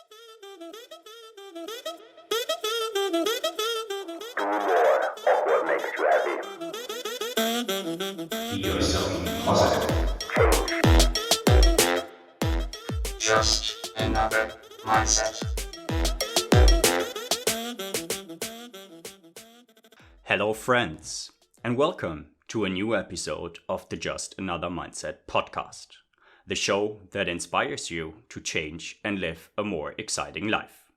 Be yourself, be positive. Just another mindset. Hello, friends, and welcome to a new episode of the Just Another Mindset podcast, the show that inspires you to change and live a more exciting life.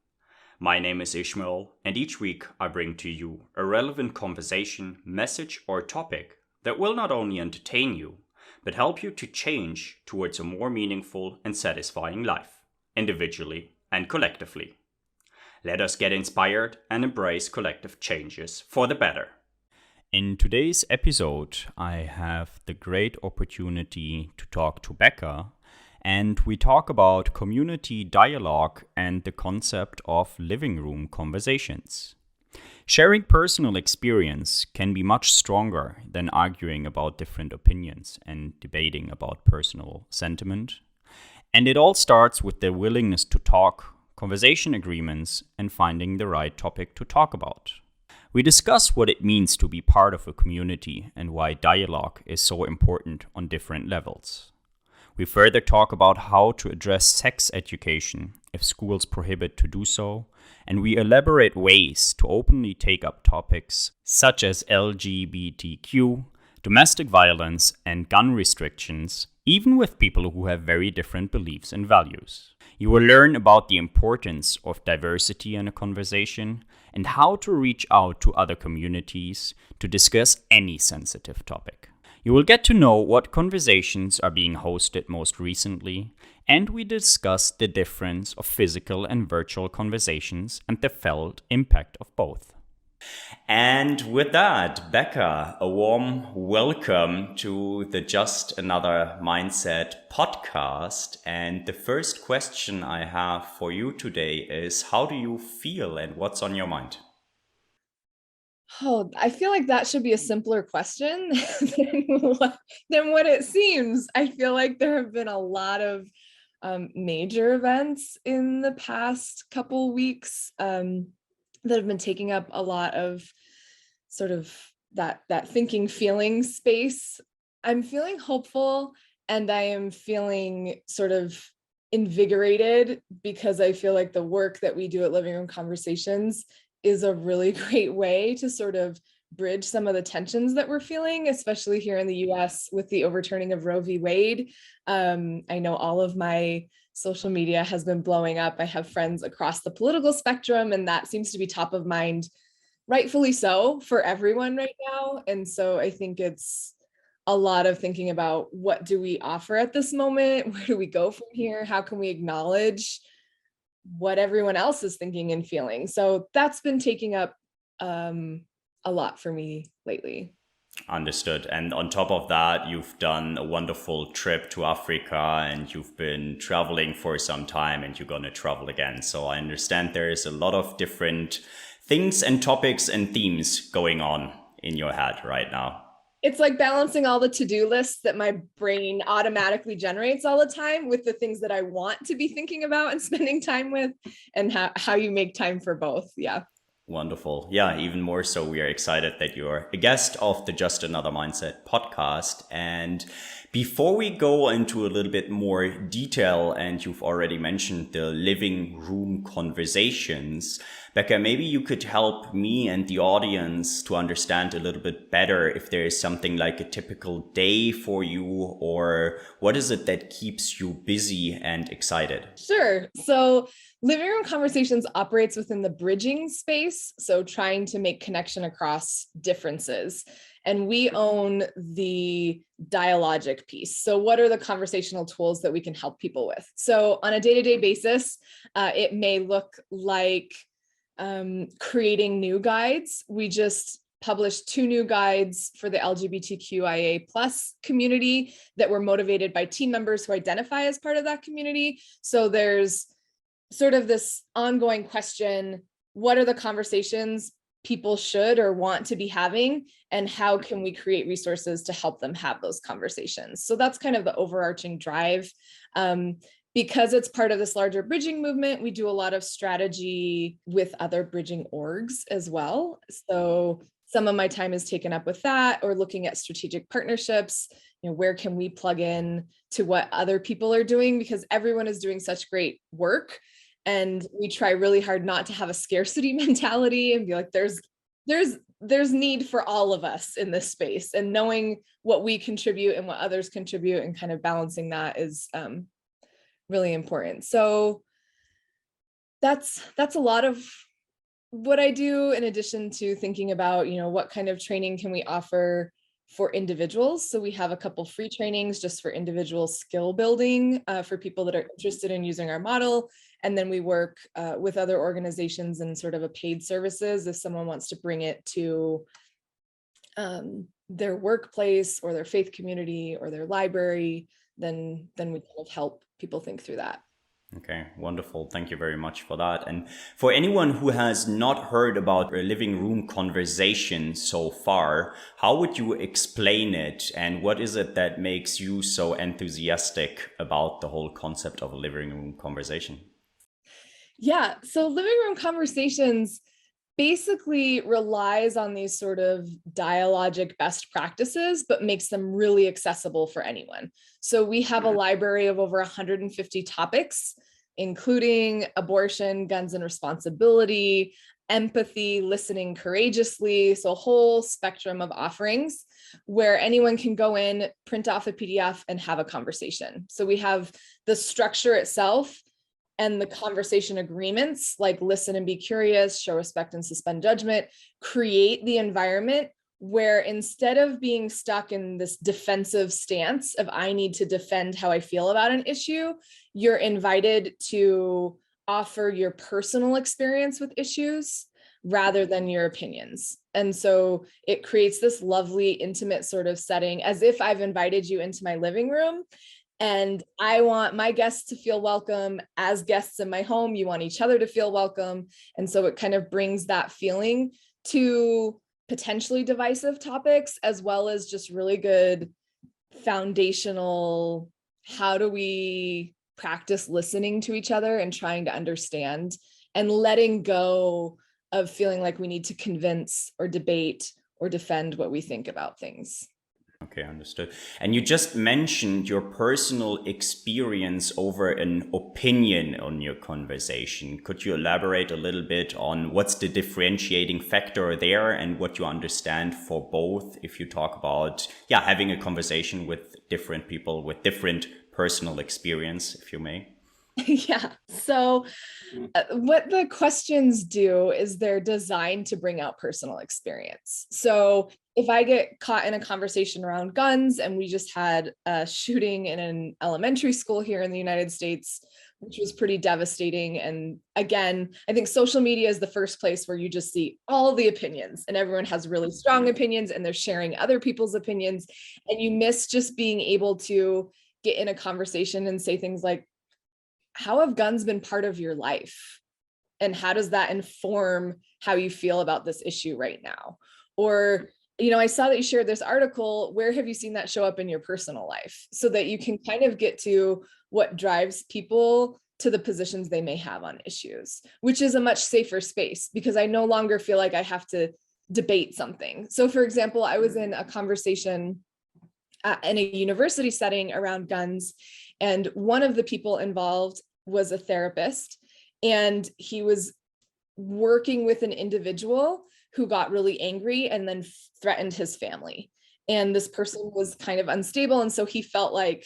My name is Ishmael, and each week I bring to you a relevant conversation, message, or topic that will not only entertain you, but help you to change towards a more meaningful and satisfying life, individually and collectively. Let us get inspired and embrace collective changes for the better. In today's episode, I have the great opportunity to talk to Becca, and we talk about community dialogue and the concept of living room conversations. Sharing personal experience can be much stronger than arguing about different opinions and debating about personal sentiment. And it all starts with the willingness to talk, conversation agreements, and finding the right topic to talk about. We discuss what it means to be part of a community and why dialogue is so important on different levels. We further talk about how to address sex education if schools prohibit to do so, and we elaborate ways to openly take up topics such as LGBTQ, domestic violence, and gun restrictions, even with people who have very different beliefs and values. You will learn about the importance of diversity in a conversation and how to reach out to other communities to discuss any sensitive topic. You will get to know what conversations are being hosted most recently, and we discuss the difference of physical and virtual conversations and the felt impact of both. And with that, Becca, a warm welcome to the Just Another Mindset podcast. And the first question I have for you today is, how do you feel and what's on your mind? Oh, I feel like that should be a simpler question than what it seems. I feel like there have been a lot of major events in the past couple weeks that have been taking up a lot of sort of that thinking, feeling space. I'm feeling hopeful, and I am feeling sort of invigorated because I feel like the work that we do at Living Room Conversations is a really great way to sort of bridge some of the tensions that we're feeling, especially here in the US with the overturning of Roe v. Wade. I know all of my social media has been blowing up. I have friends across the political spectrum, and that seems to be top of mind, rightfully so, for everyone right now. And so I think it's a lot of thinking about, what do we offer at this moment? Where do we go from here? How can we acknowledge what everyone else is thinking and feeling? So that's been taking up a lot for me lately. Understood. And on top of that, you've done a wonderful trip to Africa and you've been traveling for some time and you're going to travel again. So I understand there is a lot of different things and topics and themes going on in your head right now. It's like balancing all the to-do lists that my brain automatically generates all the time with the things that I want to be thinking about and spending time with, and how you make time for both. Yeah. Wonderful. Yeah, even more so, we are excited that you're a guest of the Just Another Mindset podcast. And before we go into a little bit more detail, and you've already mentioned the living room conversations, Becca, maybe you could help me and the audience to understand a little bit better if there is something like a typical day for you, or what is it that keeps you busy and excited? Sure. So Living Room Conversations operates within the bridging space, so trying to make connection across differences. And we own the dialogic piece. So what are the conversational tools that we can help people with? So on a day-to-day basis, it may look like creating new guides. We just published 2 new guides for the LGBTQIA+ community that were motivated by team members who identify as part of that community. So there's sort of this ongoing question: what are the conversations people should or want to be having, and how can we create resources to help them have those conversations? So that's kind of the overarching drive. because it's part of this larger bridging movement, we do a lot of strategy with other bridging orgs as well. So some of my time is taken up with that, or looking at strategic partnerships. Where can we plug in to what other people are doing, because everyone is doing such great work, and we try really hard not to have a scarcity mentality and be like, there's need for all of us in this space, and knowing what we contribute and what others contribute and kind of balancing that is really important. So that's a lot of what I do, in addition to thinking about, what kind of training can we offer for individuals. So we have a couple free trainings just for individual skill building for people that are interested in using our model. And then we work with other organizations in sort of a paid services if someone wants to bring it to their workplace or their faith community or their library, then we kind of help people think through that. Okay, wonderful. Thank you very much for that. And for anyone who has not heard about a living room conversation so far, how would you explain it? And what is it that makes you so enthusiastic about the whole concept of a living room conversation? Yeah, so living room conversations basically relies on these sort of dialogic best practices, but makes them really accessible for anyone. So we have a library of over 150 topics, including abortion, guns and responsibility, empathy, listening courageously. So a whole spectrum of offerings where anyone can go in, print off a PDF and have a conversation. So we have the structure itself and the conversation agreements, like listen and be curious, show respect and suspend judgment, create the environment where instead of being stuck in this defensive stance of I need to defend how I feel about an issue, you're invited to offer your personal experience with issues rather than your opinions. And so it creates this lovely, intimate sort of setting, as if I've invited you into my living room. And I want my guests to feel welcome as guests in my home. You want each other to feel welcome. And so it kind of brings that feeling to potentially divisive topics, as well as just really good foundational, how do we practice listening to each other and trying to understand and letting go of feeling like we need to convince or debate or defend what we think about things. Okay, understood. And you just mentioned your personal experience over an opinion on your conversation. Could you elaborate a little bit on what's the differentiating factor there and what you understand for both if you talk about, having a conversation with different people with different personal experience, if you may? Yeah. So what the questions do is they're designed to bring out personal experience. So if I get caught in a conversation around guns, and we just had a shooting in an elementary school here in the United States, which was pretty devastating. And again, I think social media is the first place where you just see all the opinions, and everyone has really strong opinions and they're sharing other people's opinions. And you miss just being able to get in a conversation and say things like, how have guns been part of your life? And how does that inform how you feel about this issue right now? Or, I saw that you shared this article. Where have you seen that show up in your personal life? So that you can kind of get to what drives people to the positions they may have on issues, which is a much safer space because I no longer feel like I have to debate something. So for example, I was in a conversation in a university setting around guns, and one of the people involved was a therapist, and he was working with an individual who got really angry and then threatened his family. And this person was kind of unstable. And so he felt like,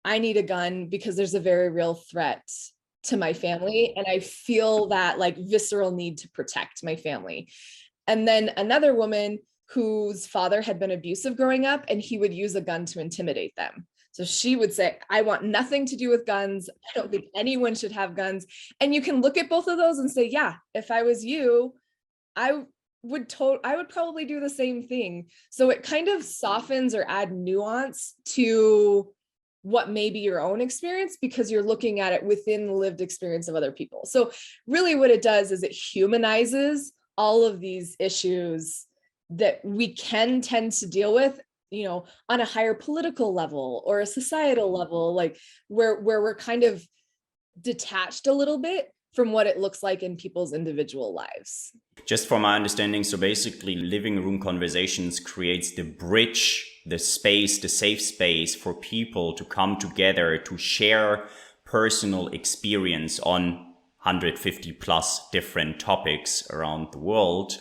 I need a gun because there's a very real threat to my family. And I feel that like visceral need to protect my family. And then another woman whose father had been abusive growing up, and he would use a gun to intimidate them. So she would say, I want nothing to do with guns. I don't think anyone should have guns. And you can look at both of those and say, yeah, if I was you, I would probably do the same thing. So it kind of softens or add nuance to what may be your own experience because you're looking at it within the lived experience of other people. So really what it does is it humanizes all of these issues that we can tend to deal with on a higher political level or a societal level, like where we're kind of detached a little bit from what it looks like in people's individual lives. Just from my understanding, so basically living room conversations creates the bridge, the space, the safe space for people to come together to share personal experience on 150 plus different topics around the world.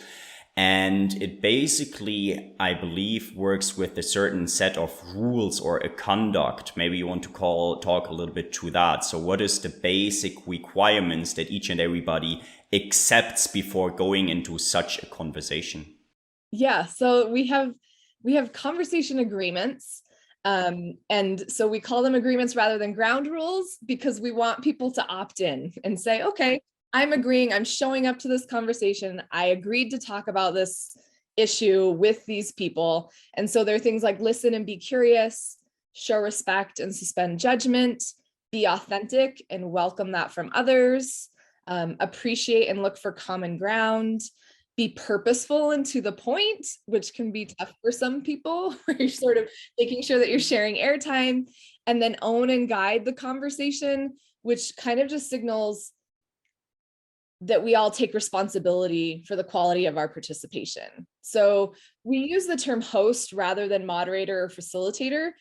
And it basically, I believe, works with a certain set of rules or a conduct. Maybe you want to talk a little bit to that. So what is the basic requirements that each and everybody accepts before going into such a conversation? Yeah, so we have conversation agreements. And so we call them agreements rather than ground rules, because we want people to opt in and say, okay, I'm agreeing, I'm showing up to this conversation. I agreed to talk about this issue with these people. And so there are things like listen and be curious, show respect and suspend judgment, be authentic and welcome that from others, appreciate and look for common ground, be purposeful and to the point, which can be tough for some people, where you're sort of making sure that you're sharing airtime, and then own and guide the conversation, which kind of just signals that we all take responsibility for the quality of our participation. So we use the term host rather than moderator or facilitator,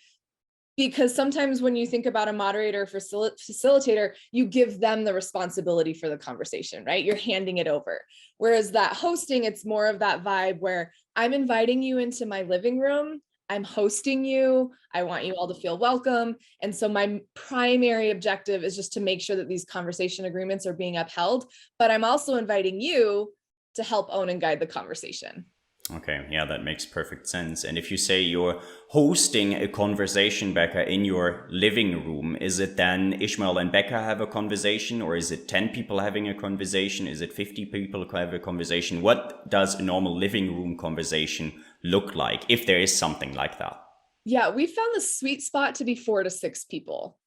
because sometimes when you think about a moderator or facilitator, you give them the responsibility for the conversation, right? You're handing it over. Whereas that hosting, it's more of that vibe where I'm inviting you into my living room. I'm hosting you. I want you all to feel welcome. And so my primary objective is just to make sure that these conversation agreements are being upheld, but I'm also inviting you to help own and guide the conversation. Okay, yeah, that makes perfect sense. And if you say you're hosting a conversation, Becca, in your living room, is it then Ishmael and Becca have a conversation, or is it 10 people having a conversation? Is it 50 people who have a conversation? What does a normal living room conversation look like, if there is something like that? Yeah, we found the sweet spot to be 4 to 6 people.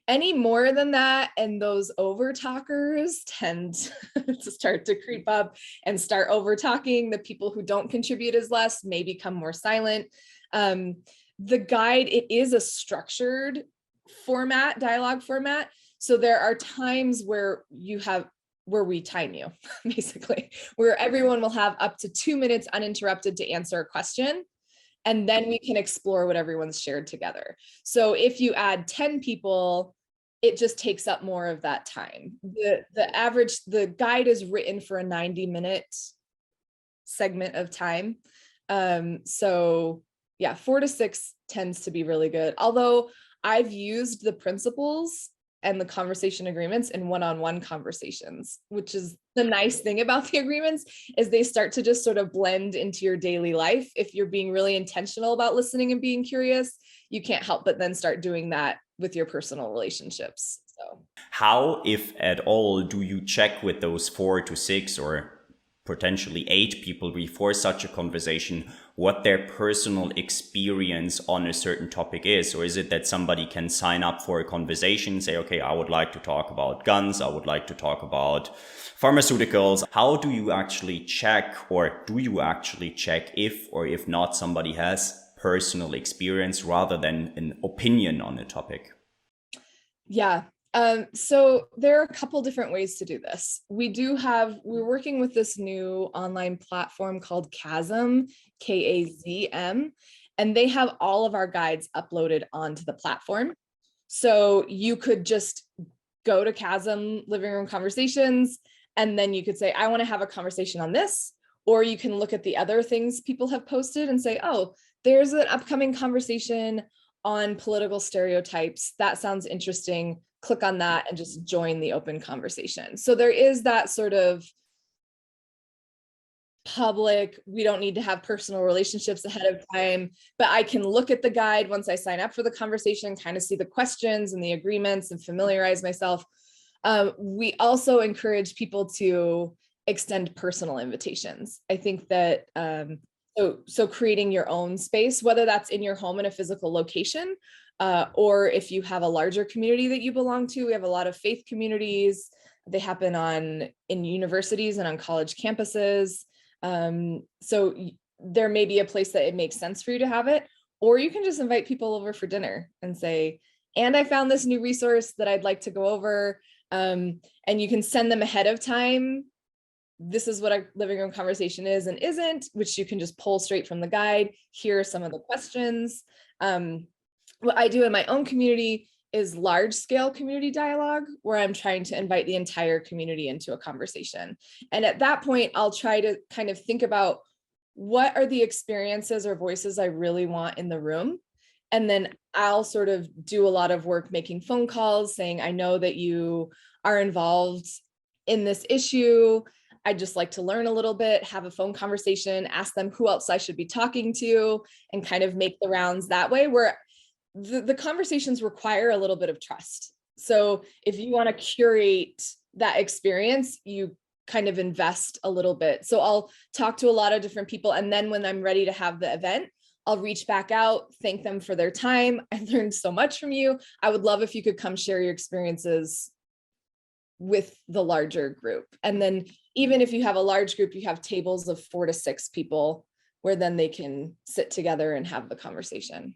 Any more than that, and those over talkers tend to start to creep up and start over talking. The people who don't contribute as less may become more silent. The guide, it is a structured format, dialogue format. So there are times where we time you, basically, where everyone will have up to 2 minutes uninterrupted to answer a question. And then we can explore what everyone's shared together. So if you add 10 people, it just takes up more of that time. The guide is written for a 90-minute segment of time. So yeah, 4 to 6 tends to be really good. Although I've used the principles and the conversation agreements in one-on-one conversations, which is the nice thing about the agreements, is they start to just sort of blend into your daily life. If you're being really intentional about listening and being curious, you can't help but then start doing that with your personal relationships. So how, if at all, do you check with those 4 to 6 or potentially 8 people before such a conversation what their personal experience on a certain topic is? Or is it that somebody can sign up for a conversation, say, okay, I would like to talk about guns, I would like to talk about pharmaceuticals? How do you actually check, or do you actually check if or if not somebody has personal experience rather than an opinion on a topic? Yeah. So there are a couple different ways to do this. We're working with this new online platform called Chasm, Kazm, and they have all of our guides uploaded onto the platform. So you could just go to Chasm Living Room Conversations, and then you could say, I want to have a conversation on this, or you can look at the other things people have posted and say, oh, there's an upcoming conversation on political stereotypes. That sounds interesting. Click on that and just join the open conversation. So there is that sort of public, we don't need to have personal relationships ahead of time, but I can look at the guide once I sign up for the conversation, kind of see the questions and the agreements and familiarize myself. We also encourage people to extend personal invitations. I think that so creating your own space, whether that's in your home in a physical location, or if you have a larger community that you belong to. We have a lot of faith communities. They happen in universities and on college campuses. So there may be a place that it makes sense for you to have it, or you can just invite people over for dinner and say, and I found this new resource that I'd like to go over. And you can send them ahead of time. This is what a living room conversation is and isn't, which you can just pull straight from the guide. Here are some of the questions. What I do in my own community is large scale community dialogue, where I'm trying to invite the entire community into a conversation. And at that point, I'll try to kind of think about what are the experiences or voices I really want in the room. And then I'll sort of do a lot of work making phone calls saying, I know that you are involved in this issue. I'd just like to learn a little bit, have a phone conversation, ask them who else I should be talking to, and kind of make the rounds that way, where the conversations require a little bit of trust. So if you want to curate that experience, you kind of invest a little bit. So I'll talk to a lot of different people. And then when I'm ready to have the event, I'll reach back out, thank them for their time. I learned so much from you. I would love if you could come share your experiences with the larger group. And then even if you have a large group, you have tables of 4 to 6 people where then they can sit together and have the conversation.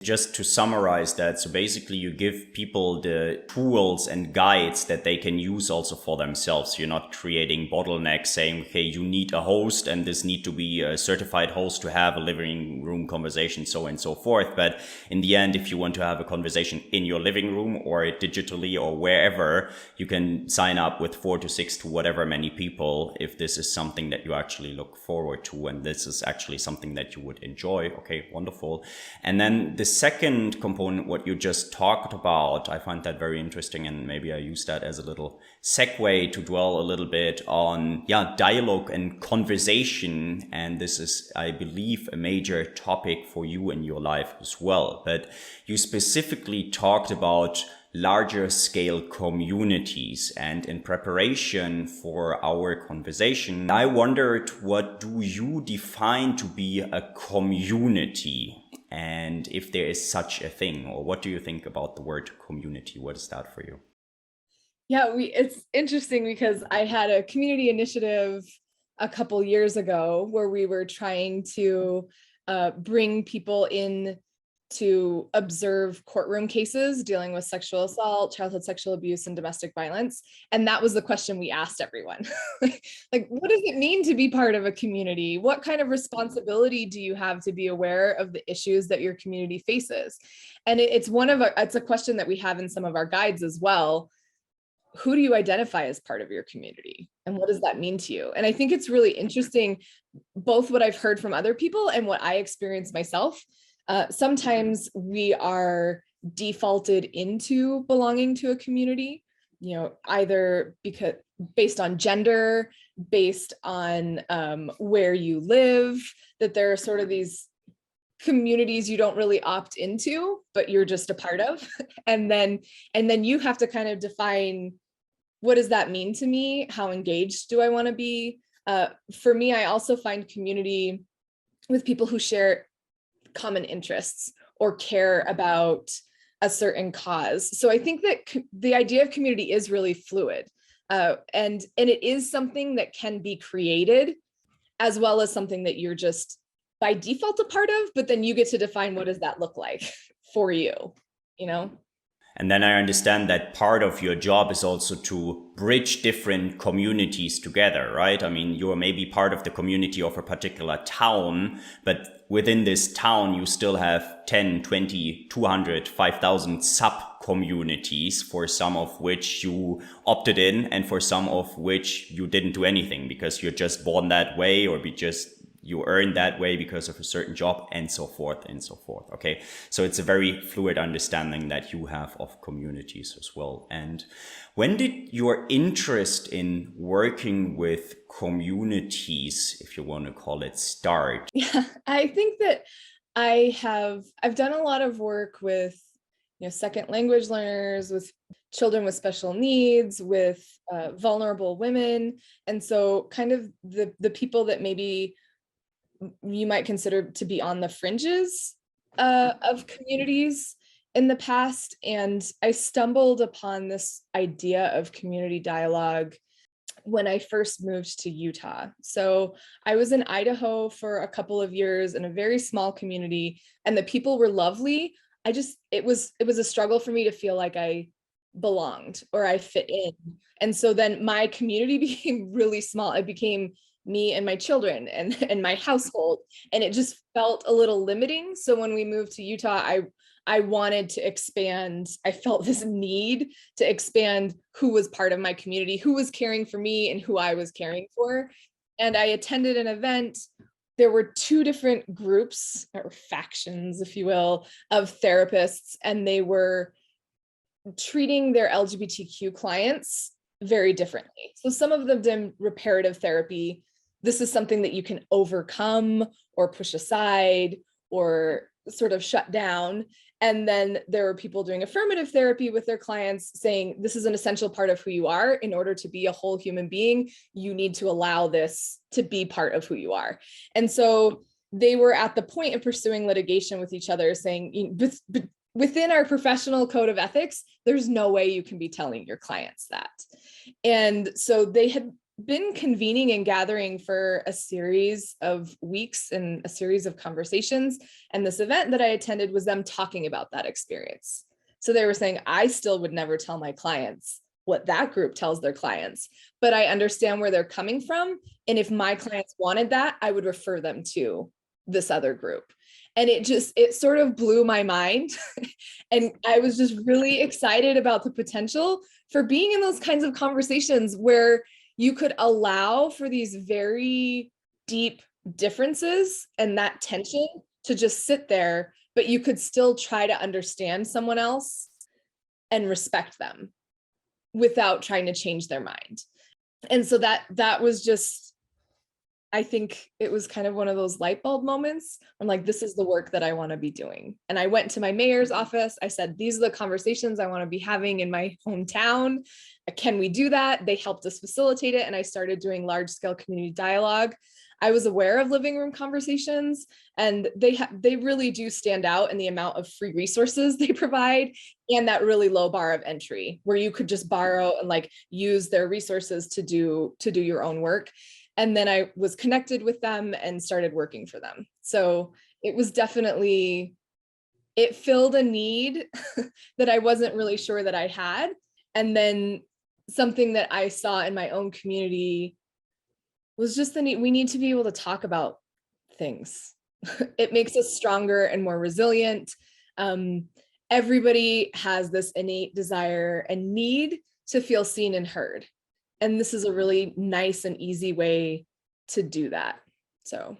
Just to summarize that, so basically you give people the tools and guides that they can use also for themselves. You're not creating bottlenecks saying, okay, you need a host and this need to be a certified host to have a living room conversation, so on and so forth. But in the end, if you want to have a conversation in your living room or digitally or wherever, you can sign up with 4 to 6 to whatever many people if this is something that you actually look forward to and this is actually something that you would enjoy. Okay, wonderful. And then the second component, what you just talked about, I find that very interesting, and maybe I use that as a little segue to dwell a little bit on dialogue and conversation. And this is, I believe, a major topic for you in your life as well. But you specifically talked about larger scale communities, and in preparation for our conversation, I wondered, what do you define to be a community? And if there is such a thing, or what do you think about the word community? What is that for you? Yeah, it's interesting because I had a community initiative a couple years ago where we were trying to bring people in to observe courtroom cases dealing with sexual assault, childhood sexual abuse, and domestic violence. And that was the question we asked everyone. Like, what does it mean to be part of a community? What kind of responsibility do you have to be aware of the issues that your community faces? And it's a question that we have in some of our guides as well. Who do you identify as part of your community? And what does that mean to you? And I think it's really interesting, both what I've heard from other people and what I experience myself. Sometimes we are defaulted into belonging to a community, either because based on gender, based on where you live, that there are sort of these communities you don't really opt into, but you're just a part of. And then you have to kind of define, what does that mean to me? How engaged do I want to be? For me, I also find community with people who share common interests or care about a certain cause. So I think that the idea of community is really fluid, and it is something that can be created, as well as something that you're just by default a part of, but then you get to define, what does that look like for you, And then I understand that part of your job is also to bridge different communities together, right? I mean, you are maybe part of the community of a particular town, but within this town, you still have 10, 20, 200, 5,000 sub-communities, for some of which you opted in and for some of which you didn't do anything because you're just born that way, or you earn that way because of a certain job, and so forth and so forth. Okay, so it's a very fluid understanding that you have of communities as well. And when did your interest in working with communities, if you want to call it, start? Yeah, I think that I've done a lot of work with second language learners, with children with special needs, with vulnerable women, and so kind of the people that maybe you might consider to be on the fringes of communities in the past. And I stumbled upon this idea of community dialogue when I first moved to Utah. So I was in Idaho for a couple of years in a very small community, and the people were lovely. It was a struggle for me to feel like I belonged or I fit in. And so then my community became really small. It became me and my children and my household, and it just felt a little limiting. So when we moved to Utah, I wanted to expand. I felt this need to expand who was part of my community, who was caring for me and who I was caring for. And I attended an event. There were two different groups or factions, if you will, of therapists, and they were treating their LGBTQ clients very differently. So some of them did reparative therapy. This is something that you can overcome or push aside or sort of shut down. And then there were people doing affirmative therapy with their clients saying, this is an essential part of who you are. In order to be a whole human being, you need to allow this to be part of who you are. And so they were at the point of pursuing litigation with each other, saying, within our professional code of ethics, there's no way you can be telling your clients that. And so they had been convening and gathering for a series of weeks and a series of conversations. And this event that I attended was them talking about that experience. So they were saying, I still would never tell my clients what that group tells their clients, but I understand where they're coming from. And if my clients wanted that, I would refer them to this other group. And it sort of blew my mind. And I was just really excited about the potential for being in those kinds of conversations where you could allow for these very deep differences and that tension to just sit there, but you could still try to understand someone else and respect them without trying to change their mind. And so that was just, I think it was kind of one of those light bulb moments. I'm like, this is the work that I want to be doing. And I went to my mayor's office. I said, these are the conversations I want to be having in my hometown. Can we do that? They helped us facilitate it. And I started doing large scale community dialogue. I was aware of living room conversations, and they really do stand out in the amount of free resources they provide and that really low bar of entry where you could just borrow and like use their resources to do your own work. And then I was connected with them and started working for them. So it was definitely, it filled a need that I wasn't really sure that I had. And then something that I saw in my own community was just the need. We need to be able to talk about things. It makes us stronger and more resilient. Everybody has this innate desire and need to feel seen and heard. And this is a really nice and easy way to do that. So.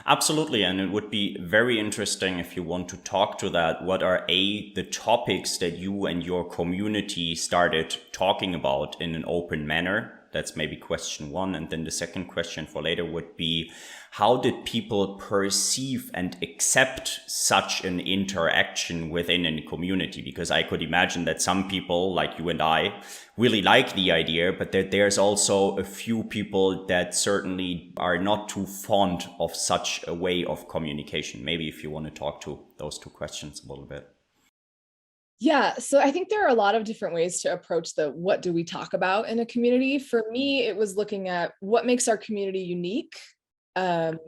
Absolutely. And it would be very interesting if you want to talk to that. What are the topics that you and your community started talking about in an open manner? That's maybe question one. And then the second question for later would be, how did people perceive and accept such an interaction within a community? Because I could imagine that some people like you and I really like the idea, but that there's also a few people that certainly are not too fond of such a way of communication. Maybe if you want to talk to those two questions a little bit. Yeah, so I think there are a lot of different ways to approach the what do we talk about in a community. For me, it was looking at what makes our community unique, and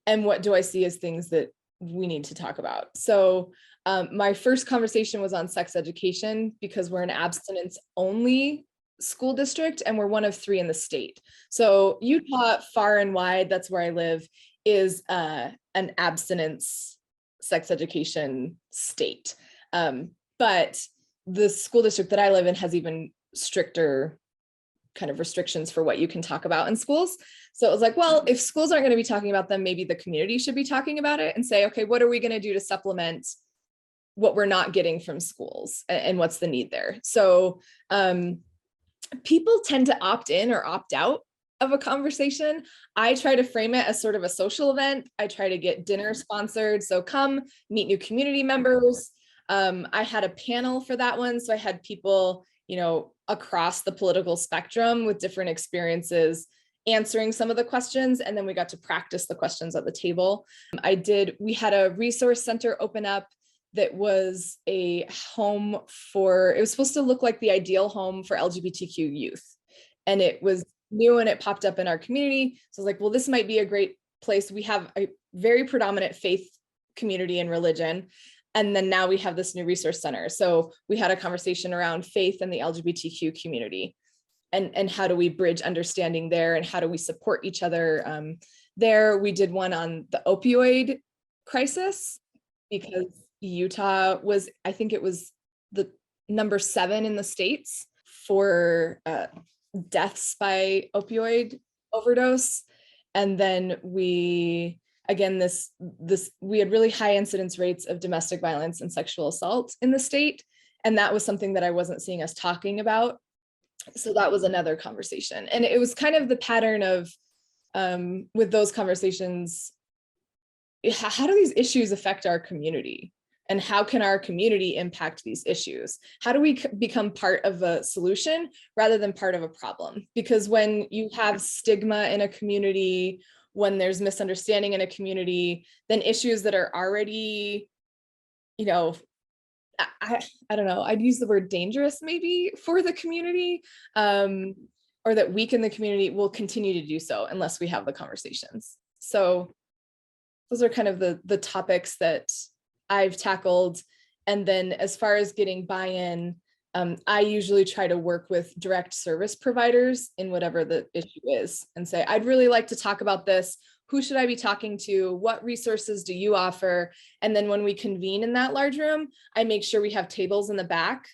what do I see as things that we need to talk about. So my first conversation was on sex education because we're an abstinence only school district and we're one of 3 in the state. So Utah, far and wide, that's where I live, is an abstinence sex education state. But the school district that I live in has even stricter kind of restrictions for what you can talk about in schools. So it was like, well, if schools aren't going to be talking about them, maybe the community should be talking about it and say, okay, what are we going to do to supplement what we're not getting from schools and what's the need there? So people tend to opt in or opt out of a conversation. I try to frame it as sort of a social event. I try to get dinner sponsored. So come meet new community members. I had a panel for that one. So I had people, across the political spectrum with different experiences answering some of the questions. And then we got to practice the questions at the table. We had a resource center open up that was a home it was supposed to look like the ideal home for LGBTQ youth. and it was new and it popped up in our community. So I was like, well, this might be a great place. We have a very predominant faith community and religion. And then now we have this new resource center. So we had a conversation around faith and the LGBTQ community, and how do we bridge understanding there, and how do we support each other there. We did one on the opioid crisis, because Utah was, I think it was the number 7 in the states for deaths by opioid overdose. And then we had really high incidence rates of domestic violence and sexual assault in the state. And that was something that I wasn't seeing us talking about. So that was another conversation. And it was kind of the pattern of, with those conversations, how do these issues affect our community? And how can our community impact these issues? How do we become part of a solution rather than part of a problem? Because when you have stigma in a community, when there's misunderstanding in a community, then issues that are already, I don't know, I'd use the word dangerous maybe for the community, or that weaken the community, will continue to do so unless we have the conversations. So those are kind of the topics that I've tackled. And then as far as getting buy-in, I usually try to work with direct service providers in whatever the issue is and say, I'd really like to talk about this. Who should I be talking to? What resources do you offer? And then when we convene in that large room, I make sure we have tables in the back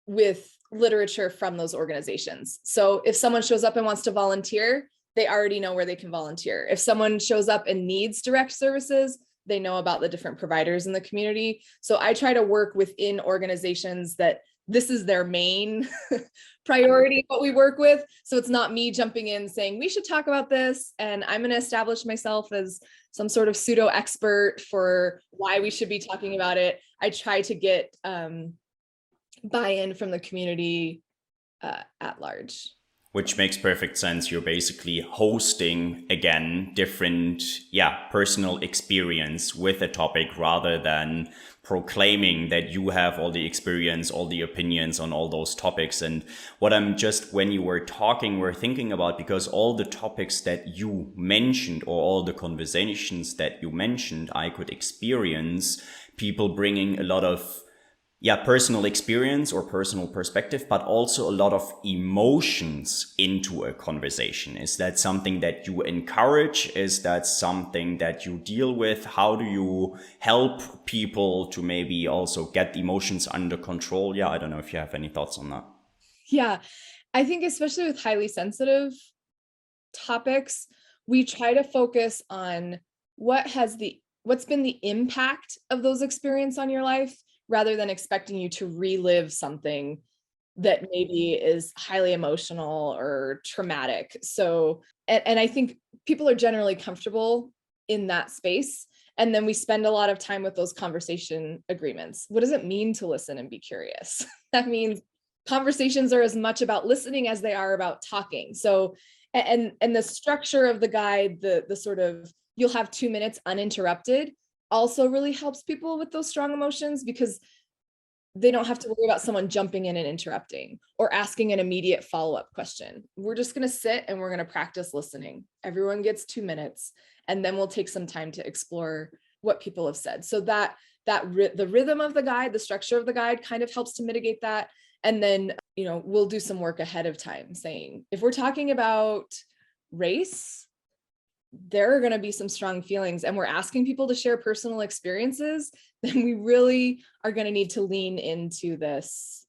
with literature from those organizations. So if someone shows up and wants to volunteer, they already know where they can volunteer. If someone shows up and needs direct services, they know about the different providers in the community. So I try to work within organizations that this is their main priority, what we work with. So it's not me jumping in saying, we should talk about this, and I'm going to establish myself as some sort of pseudo expert for why we should be talking about it. I try to get buy-in from the community at large. Which makes perfect sense. You're basically hosting, again, different, personal experience with a topic rather than proclaiming that you have all the experience, all the opinions on all those topics. And what I'm just, when you were talking, we're thinking about, because all the topics that you mentioned or all the conversations that you mentioned, I could experience people bringing a lot of personal experience or personal perspective, but also a lot of emotions into a conversation. Is that something that you encourage? Is that something that you deal with? How do you help people to maybe also get the emotions under control? I don't know if you have any thoughts on that. Yeah, I think especially with highly sensitive topics, we try to focus on what's been the impact of those experiences on your life, rather than expecting you to relive something that maybe is highly emotional or traumatic. So, and I think people are generally comfortable in that space. And then we spend a lot of time with those conversation agreements. What does it mean to listen and be curious? That means conversations are as much about listening as they are about talking. So, and the structure of the guide, the sort of, you'll have 2 minutes uninterrupted, also really helps people with those strong emotions, because they don't have to worry about someone jumping in and interrupting or asking an immediate follow-up question. We're just going to sit and we're going to practice listening. Everyone gets 2 minutes, and then we'll take some time to explore what people have said. So the rhythm of the guide, the structure of the guide kind of helps to mitigate that. And then, we'll do some work ahead of time saying, if we're talking about race, there are going to be some strong feelings, and we're asking people to share personal experiences, then we really are going to need to lean into this.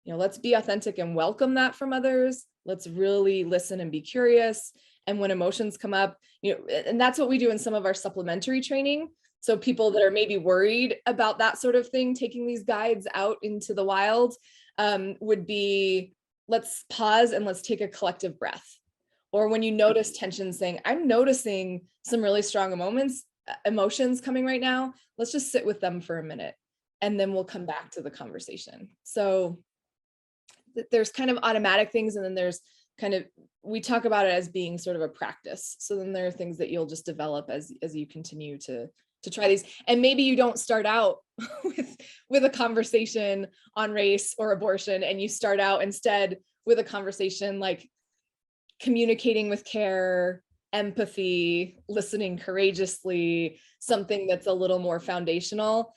Let's be authentic and welcome that from others. Let's really listen and be curious. And when emotions come up, and that's what we do in some of our supplementary training. So people that are maybe worried about that sort of thing, taking these guides out into the wild, would be, let's pause and let's take a collective breath. Or when you notice tension, saying, I'm noticing some really strong emotions coming right now. Let's just sit with them for a minute, and then we'll come back to the conversation. So there's kind of automatic things, and then there's we talk about it as being sort of a practice. So then there are things that you'll just develop as you continue to try these. And maybe you don't start out with a conversation on race or abortion, and you start out instead with a conversation like, communicating with care, empathy, listening courageously, something that's a little more foundational,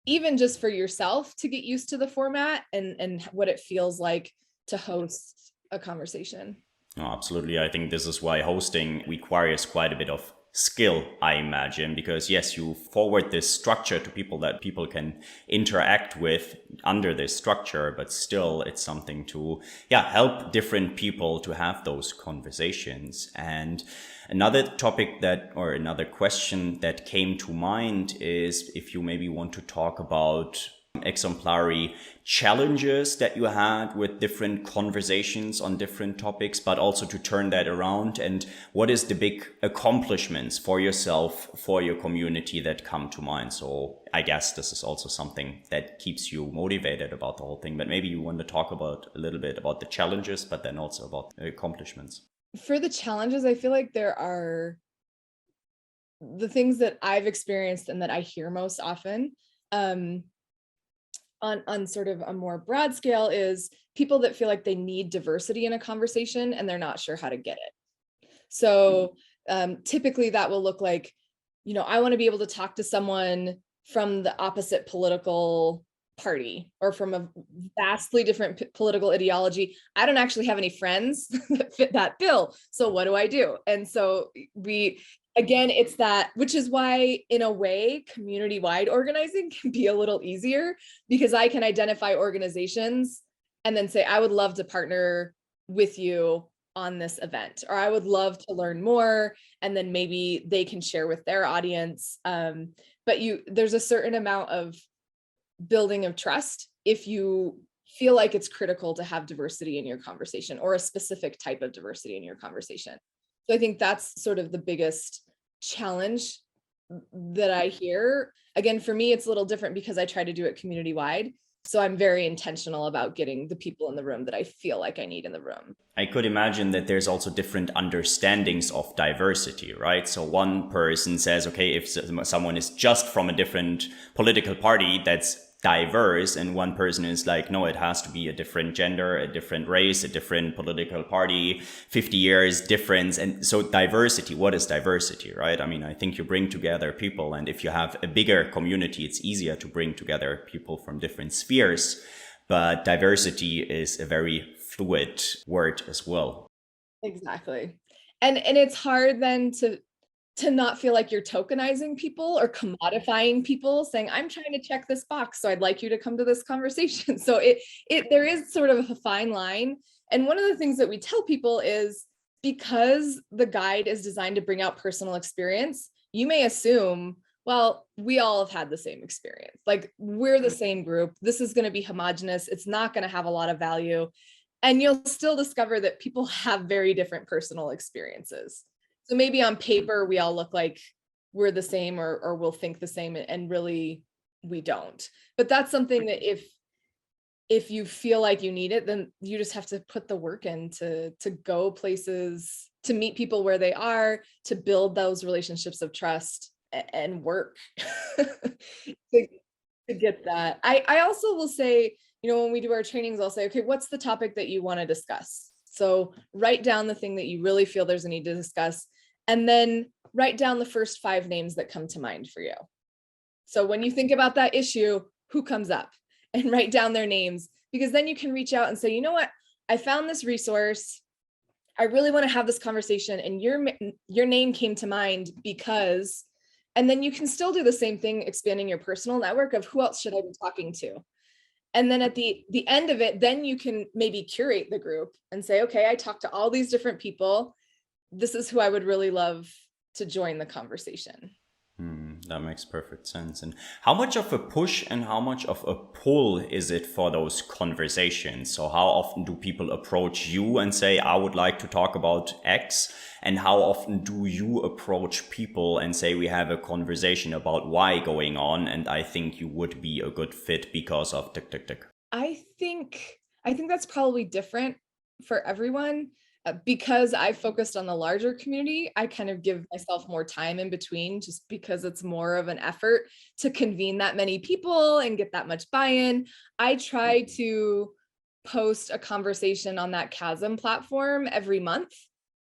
even just for yourself to get used to the format and what it feels like to host a conversation. No, absolutely. I think this is why hosting requires quite a bit of skill, I imagine, because yes, you forward this structure to people that people can interact with under this structure, but still it's something to, help different people to have those conversations. And another topic or another question that came to mind is if you maybe want to talk about exemplary challenges that you had with different conversations on different topics, but also to turn that around, and what is the big accomplishments for yourself, for your community that come to mind. So I guess this is also something that keeps you motivated about the whole thing, but maybe you want to talk about a little bit about the challenges, but then also about the accomplishments. For the challenges, I feel like there are the things that I've experienced and that I hear most often, on sort of a more broad scale, is people that feel like they need diversity in a conversation and they're not sure how to get it. So typically that will look like, I want to be able to talk to someone from the opposite political party or from a vastly different political ideology. I don't actually have any friends that fit that bill. So what do I do? And so again, it's that, which is why in a way, community-wide organizing can be a little easier, because I can identify organizations and then say, I would love to partner with you on this event, or I would love to learn more. And then maybe they can share with their audience. But there's a certain amount of building of trust if you feel like it's critical to have diversity in your conversation, or a specific type of diversity in your conversation. So I think that's sort of the biggest challenge that I hear. Again, for me, it's a little different because I try to do it community wide. So I'm very intentional about getting the people in the room that I feel like I need in the room. I could imagine that there's also different understandings of diversity, right? So one person says, okay, if someone is just from a different political party, that's diverse, and one person is like, no, it has to be a different gender, a different race, a different political party, 50 years difference. And so diversity, what is diversity, right? I mean, I think you bring together people, and if you have a bigger community, it's easier to bring together people from different spheres. But diversity is a very fluid word as well. Exactly. And it's hard then to not feel like you're tokenizing people or commodifying people, saying, I'm trying to check this box, so I'd like you to come to this conversation. So there is sort of a fine line. And one of the things that we tell people is, because the guide is designed to bring out personal experience, you may assume, well, we all have had the same experience. Like, we're the same group. This is going to be homogenous. It's not going to have a lot of value. And you'll still discover that people have very different personal experiences. So maybe on paper, we all look like we're the same, or we'll think the same, and really we don't. But that's something that if you feel like you need it, then you just have to put the work in to go places, to meet people where they are, to build those relationships of trust and work to get that. I also will say, when we do our trainings, I'll say, okay, what's the topic that you want to discuss? So write down the thing that you really feel there's a need to discuss, and then write down the first 5 names that come to mind for you. So when you think about that issue, who comes up, and write down their names, because then you can reach out and say, you know what, I found this resource. I really want to have this conversation, and your name came to mind because, and then you can still do the same thing, expanding your personal network of who else should I be talking to. And then at the end of it, then you can maybe curate the group and say, okay, I talked to all these different people. This is who I would really love to join the conversation. That makes perfect sense. And how much of a push and how much of a pull is it for those conversations? So how often do people approach you and say, I would like to talk about X? And how often do you approach people and say, we have a conversation about Y going on, and I think you would be a good fit because of tick, tick, tick? I think that's probably different for everyone. Because I focused on the larger community, I kind of give myself more time in between, just because it's more of an effort to convene that many people and get that much buy-in. I try to post a conversation on that Chasm platform every month.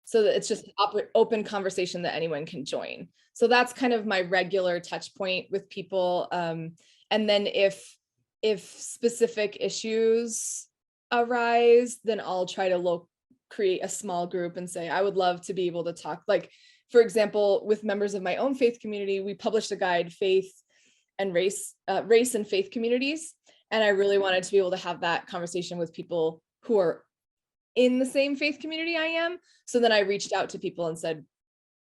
so that it's just an open conversation that anyone can join. So that's kind of my regular touch point with people. And then if specific issues arise, then I'll try to create a small group and say, I would love to be able to talk. Like, for example, with members of my own faith community, we published a guide, Faith and Race and Faith Communities. And I really wanted to be able to have that conversation with people who are in the same faith community I am. So then I reached out to people and said,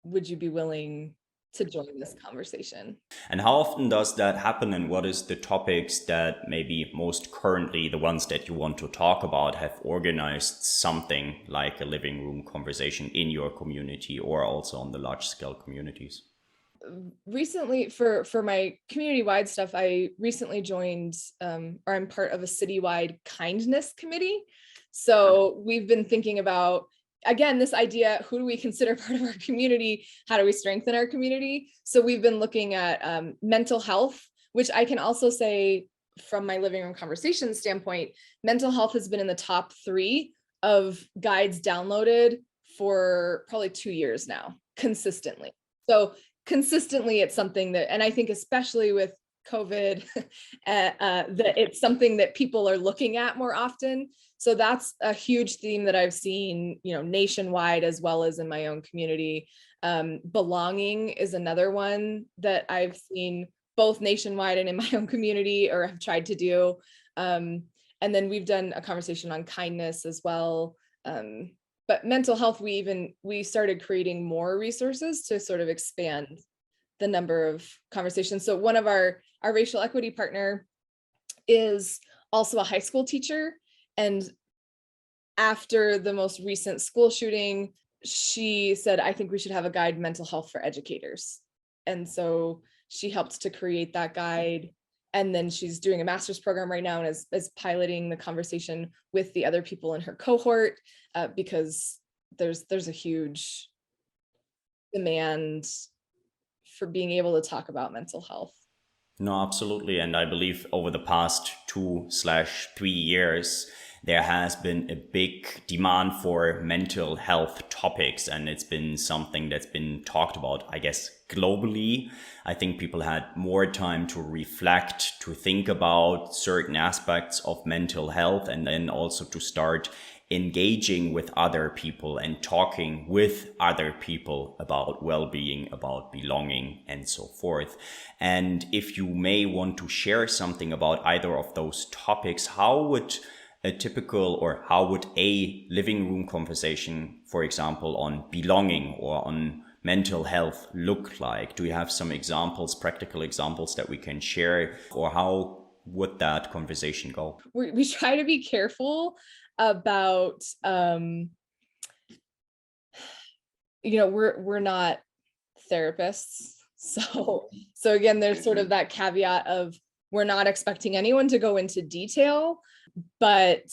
would you be willing to join this conversation? And how often does that happen, and what is the topics that maybe most currently, the ones that you want to talk about, have organized something like a living room conversation in your community or also on the large scale communities? Recently, for my community-wide stuff, I recently joined, or I'm part of a citywide kindness committee. So we've been thinking about, again, this idea, who do we consider part of our community? How do we strengthen our community? So we've been looking at mental health, which I can also say from my living room conversation standpoint, mental health has been in the top 3 of guides downloaded for probably 2 years now, consistently. So consistently, it's something that, and I think especially with COVID, that it's something that people are looking at more often. So that's a huge theme that I've seen, nationwide as well as in my own community. Belonging is another one that I've seen both nationwide and in my own community, or have tried to do. And then we've done a conversation on kindness as well. But mental health, we started creating more resources to sort of expand the number of conversations. So one of our racial equity partner is also a high school teacher. And after the most recent school shooting, she said, I think we should have a guide, mental health for educators. And so she helped to create that guide. And then she's doing a master's program right now and is piloting the conversation with the other people in her cohort, because there's a huge demand for being able to talk about mental health. No, absolutely. And I believe over the past 2/3 years, there has been a big demand for mental health topics. And it's been something that's been talked about, I guess, globally. I think people had more time to reflect, to think about certain aspects of mental health, and then also to start engaging with other people and talking with other people about well-being, about belonging, and so forth. And if you may want to share something about either of those topics, how would a living room conversation, for example, on belonging or on mental health look like? Do you have some examples, practical examples that we can share, or how would that conversation go? We try to be careful about, we're not therapists. So again, there's sort of that caveat of, we're not expecting anyone to go into detail, but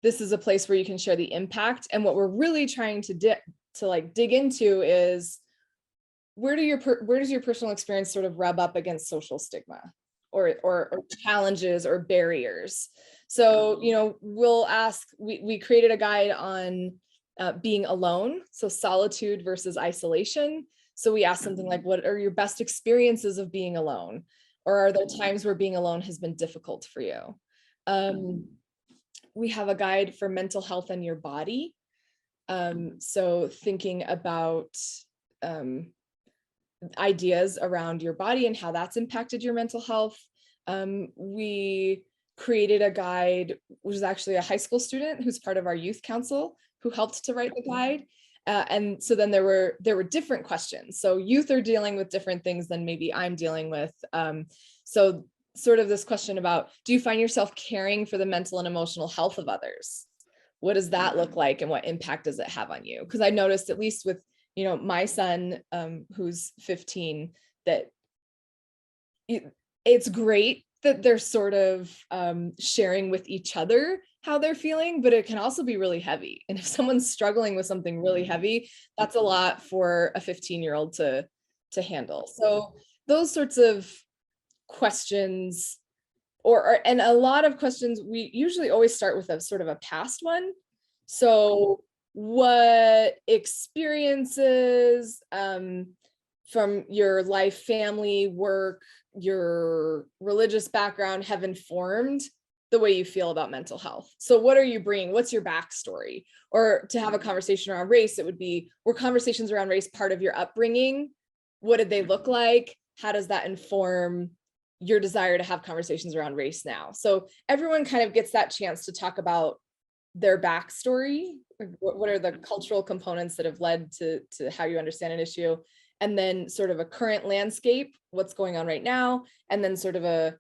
this is a place where you can share the impact. And what we're really trying to dig into is, where does your personal experience sort of rub up against social stigma or challenges or barriers? So, we'll ask, we created a guide on being alone. So solitude versus isolation. So we asked something like, what are your best experiences of being alone? Or are there times where being alone has been difficult for you? We have a guide for mental health and your body. So thinking about ideas around your body and how that's impacted your mental health. We created a guide, which is actually a high school student who's part of our youth council who helped to write the guide. And so then there were different questions. So youth are dealing with different things than maybe I'm dealing with. So sort of this question about, do you find yourself caring for the mental and emotional health of others? What does that look like, and what impact does it have on you? Because I noticed, at least with, my son, who's 15, that it's great that they're sort of sharing with each other how they're feeling, but it can also be really heavy. And if someone's struggling with something really heavy, that's a lot for a 15-year-old to handle. So those sorts of questions, and a lot of questions, we usually always start with a sort of a past one. So what experiences from your life, family, work, your religious background have informed the way you feel about mental health. So what are you bringing? What's your backstory? Or to have a conversation around race, it would be, were conversations around race part of your upbringing? What did they look like? How does that inform your desire to have conversations around race now? So everyone kind of gets that chance to talk about their backstory. What are the cultural components that have led to how you understand an issue? And then sort of a current landscape, what's going on right now, and then sort of a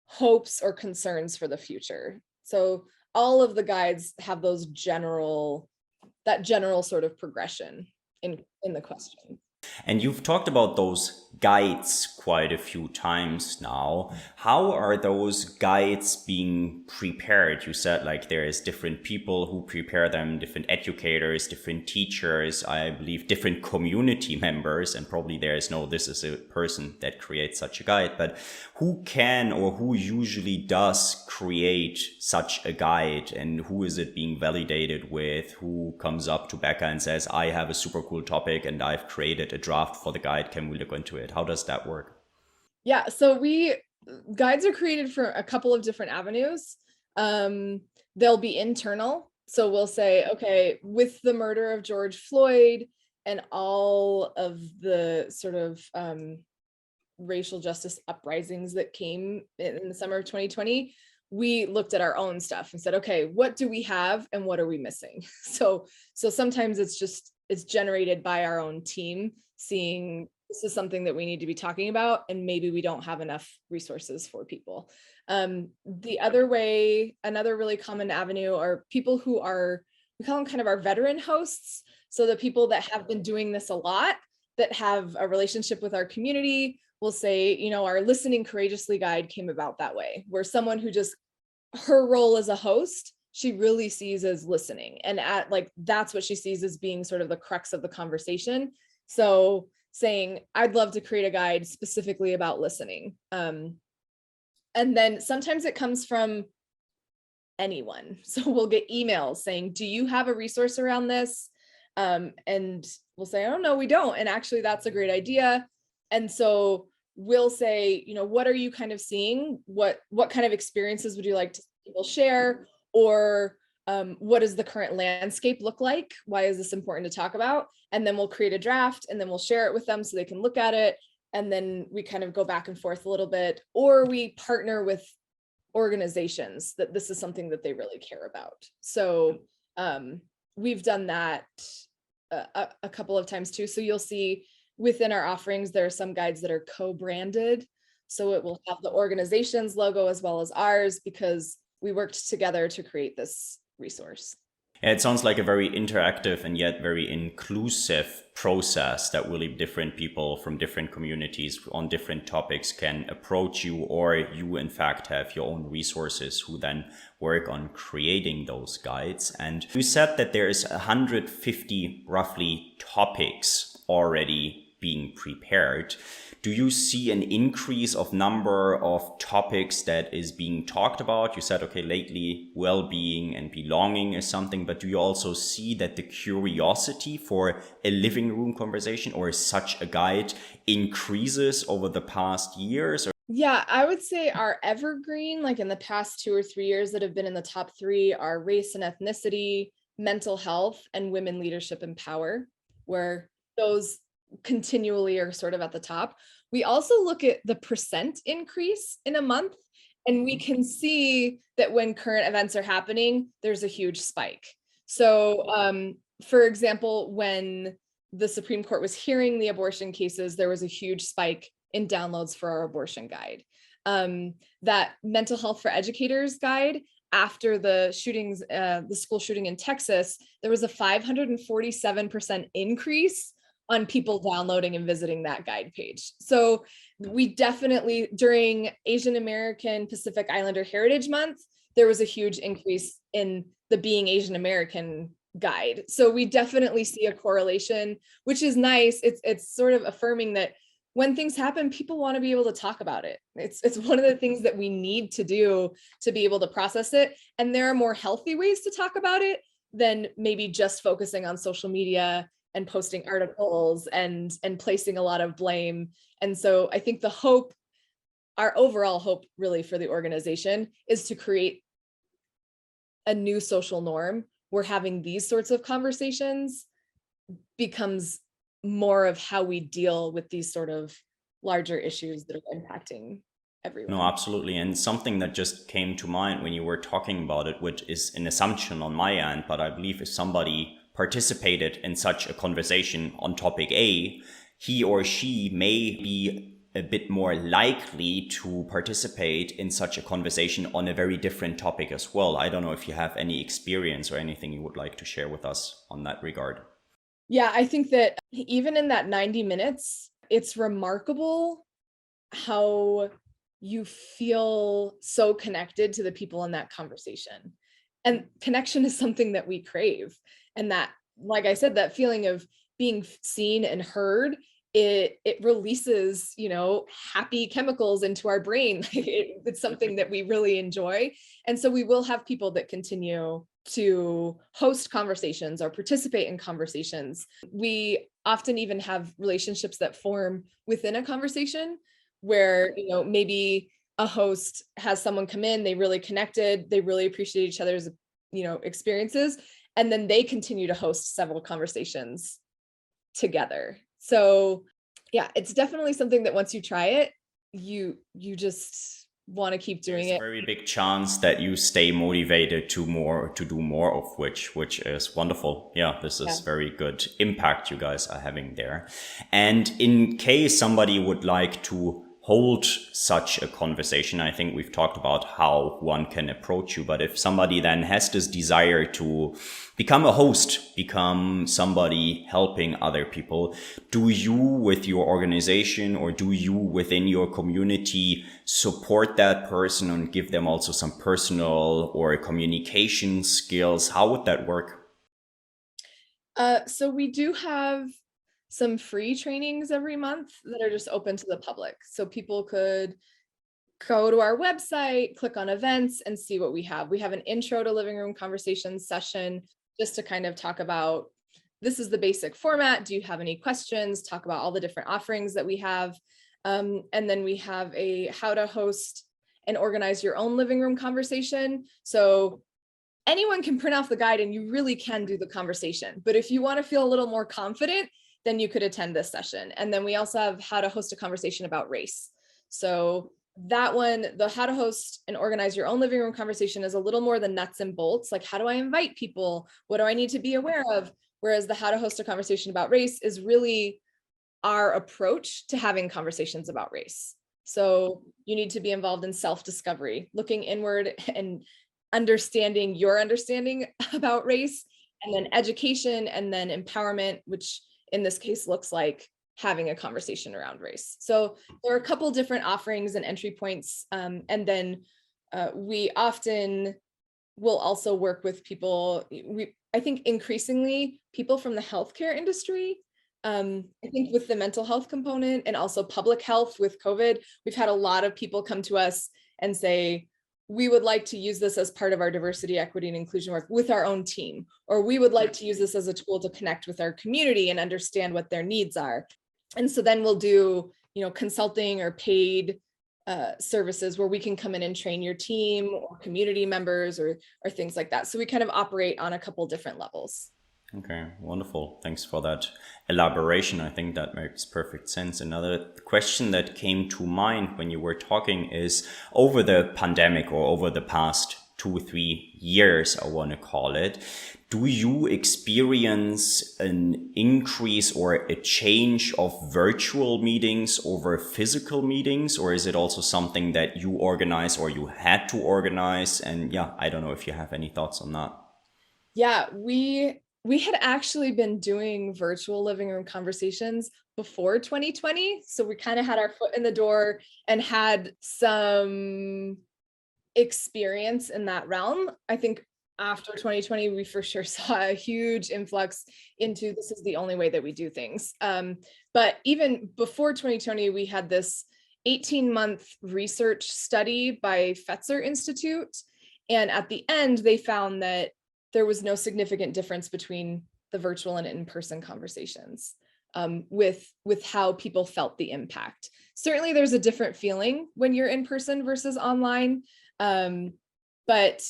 hopes or concerns for the future. So all of the guides have those that general sort of progression in the question. And you've talked about those guides quite a few times now. How are those guides being prepared? You said like there is different people who prepare them, different educators, different teachers, I believe different community members, and probably there is no, this is a person that creates such a guide, but who can or who usually does create such a guide, and who is it being validated with? Who comes up to Becca and says, I have a super cool topic and I've created a draft for the guide, can we look into it? How does that work? Yeah, so guides are created for a couple of different avenues. They'll be internal. So we'll say, okay, with the murder of George Floyd and all of the sort of racial justice uprisings that came in the summer of 2020, we looked at our own stuff and said, okay, what do we have and what are we missing? So sometimes it's generated by our own team, seeing this is something that we need to be talking about, and maybe we don't have enough resources for people. The other way, another really common avenue are people who are, we call them kind of our veteran hosts. So the people that have been doing this a lot, that have a relationship with our community, will say, you know, our Listening Courageously guide came about that way, where someone who just, her role as a host, she really sees as listening, and that's what she sees as being sort of the crux of the conversation. So saying, I'd love to create a guide specifically about listening. And then sometimes it comes from anyone. So we'll get emails saying, do you have a resource around this? And we'll say, oh, no, we don't. And actually, that's a great idea. And so we'll say, you know, what are you kind of seeing? What kind of experiences would you like to see people share? Or what does the current landscape look like? Why is this important to talk about? And then we'll create a draft and then we'll share it with them so they can look at it. And then we kind of go back and forth a little bit, or we partner with organizations that this is something that they really care about. So we've done that a couple of times too. So you'll see within our offerings, there are some guides that are co-branded. So it will have the organization's logo as well as ours, because we worked together to create this resource. It sounds like a very interactive and yet very inclusive process that really different people from different communities on different topics can approach you, or you in fact have your own resources who then work on creating those guides. And you said that there is 150 roughly topics already being prepared. Do you see an increase of number of topics that is being talked about? You said, okay, lately well-being and belonging is something, but do you also see that the curiosity for a living room conversation or such a guide increases over the past years? Yeah, I would say our evergreen, like in the past 2 or 3 years that have been in the top 3 are race and ethnicity, mental health, and women leadership and power, where those continually are sort of at the top. We also look at the percent increase in a month, and we can see that when current events are happening, there's a huge spike. So for example, when the Supreme Court was hearing the abortion cases, there was a huge spike in downloads for our abortion guide. That mental health for educators guide, after the shootings, the school shooting in Texas, there was a 547% increase on people downloading and visiting that guide page. So we definitely, during Asian American Pacific Islander Heritage Month, there was a huge increase in the Being Asian American guide. So we definitely see a correlation, which is nice. It's sort of affirming that when things happen, people want to be able to talk about it. It's one of the things that we need to do to be able to process it. And there are more healthy ways to talk about it. than maybe just focusing on social media and posting articles and placing a lot of blame. And so I think the hope, our overall hope really for the organization, is to create a new social norm where having these sorts of conversations becomes more of how we deal with these sort of larger issues that are impacting everyone. No, absolutely. And something that just came to mind when you were talking about it, which is an assumption on my end, but I believe if somebody participated in such a conversation on topic A, he or she may be a bit more likely to participate in such a conversation on a very different topic as well. I don't know if you have any experience or anything you would like to share with us on that regard. Yeah, I think that even in that 90 minutes, it's remarkable how you feel so connected to the people in that conversation. And connection is something that we crave. And that, like I said, that feeling of being seen and heard, it releases, happy chemicals into our brain. It's something that we really enjoy. And so we will have people that continue to host conversations or participate in conversations. We often even have relationships that form within a conversation where, maybe a host has someone come in, they really connected, they really appreciate each other's, experiences, and then they continue to host several conversations together. So yeah, it's definitely something that once you try it, you just want to keep doing There's it. a very big chance that you stay motivated to do more of which is wonderful. Yeah, this is very good impact you guys are having there. And in case somebody would like to hold such a conversation, I think we've talked about how one can approach you, but if somebody then has this desire to become a host, become somebody helping other people, do you with your organization or do you within your community support that person and give them also some personal or communication skills? How would that work? So we do have some free trainings every month that are just open to the public. So people could go to our website, click on events, and see what we have. We have an intro to living room conversations session just to kind of talk about, this is the basic format. Do you have any questions? Talk about all the different offerings that we have. And then we have a how to host and organize your own living room conversation. So anyone can print off the guide and you really can do the conversation. But if you want to feel a little more confident, then you could attend this session. And then we also have how to host a conversation about race. So that one, the how to host and organize your own living room conversation, is a little more the nuts and bolts. Like, how do I invite people? What do I need to be aware of? Whereas the how to host a conversation about race is really our approach to having conversations about race. So you need to be involved in self-discovery, looking inward and understanding your understanding about race, and then education, and then empowerment, which in this case looks like having a conversation around race. So there are a couple different offerings and entry points. And then we often will also work with people, I think increasingly people from the healthcare industry. I think with the mental health component and also public health with COVID, we've had a lot of people come to us and say, we would like to use this as part of our diversity, equity, and inclusion work with our own team, or we would like to use this as a tool to connect with our community and understand what their needs are. And so then we'll do, consulting or paid services where we can come in and train your team or community members or things like that. So we kind of operate on a couple different levels. Okay, wonderful. Thanks for that elaboration. I think that makes perfect sense. Another question that came to mind when you were talking is, over the pandemic or over the past 2-3 years, I want to call it, do you experience an increase or a change of virtual meetings over physical meetings, or is it also something that you organize or you had to organize? And yeah, I don't know if you have any thoughts on that. Yeah, we had actually been doing virtual living room conversations before 2020. So we kind of had our foot in the door and had some experience in that realm. I think after 2020, we for sure saw a huge influx into this is the only way that we do things. But even before 2020, we had this 18-month research study by Fetzer Institute. And at the end, they found that there was no significant difference between the virtual and in-person conversations with how people felt the impact. Certainly there's a different feeling when you're in person versus online, but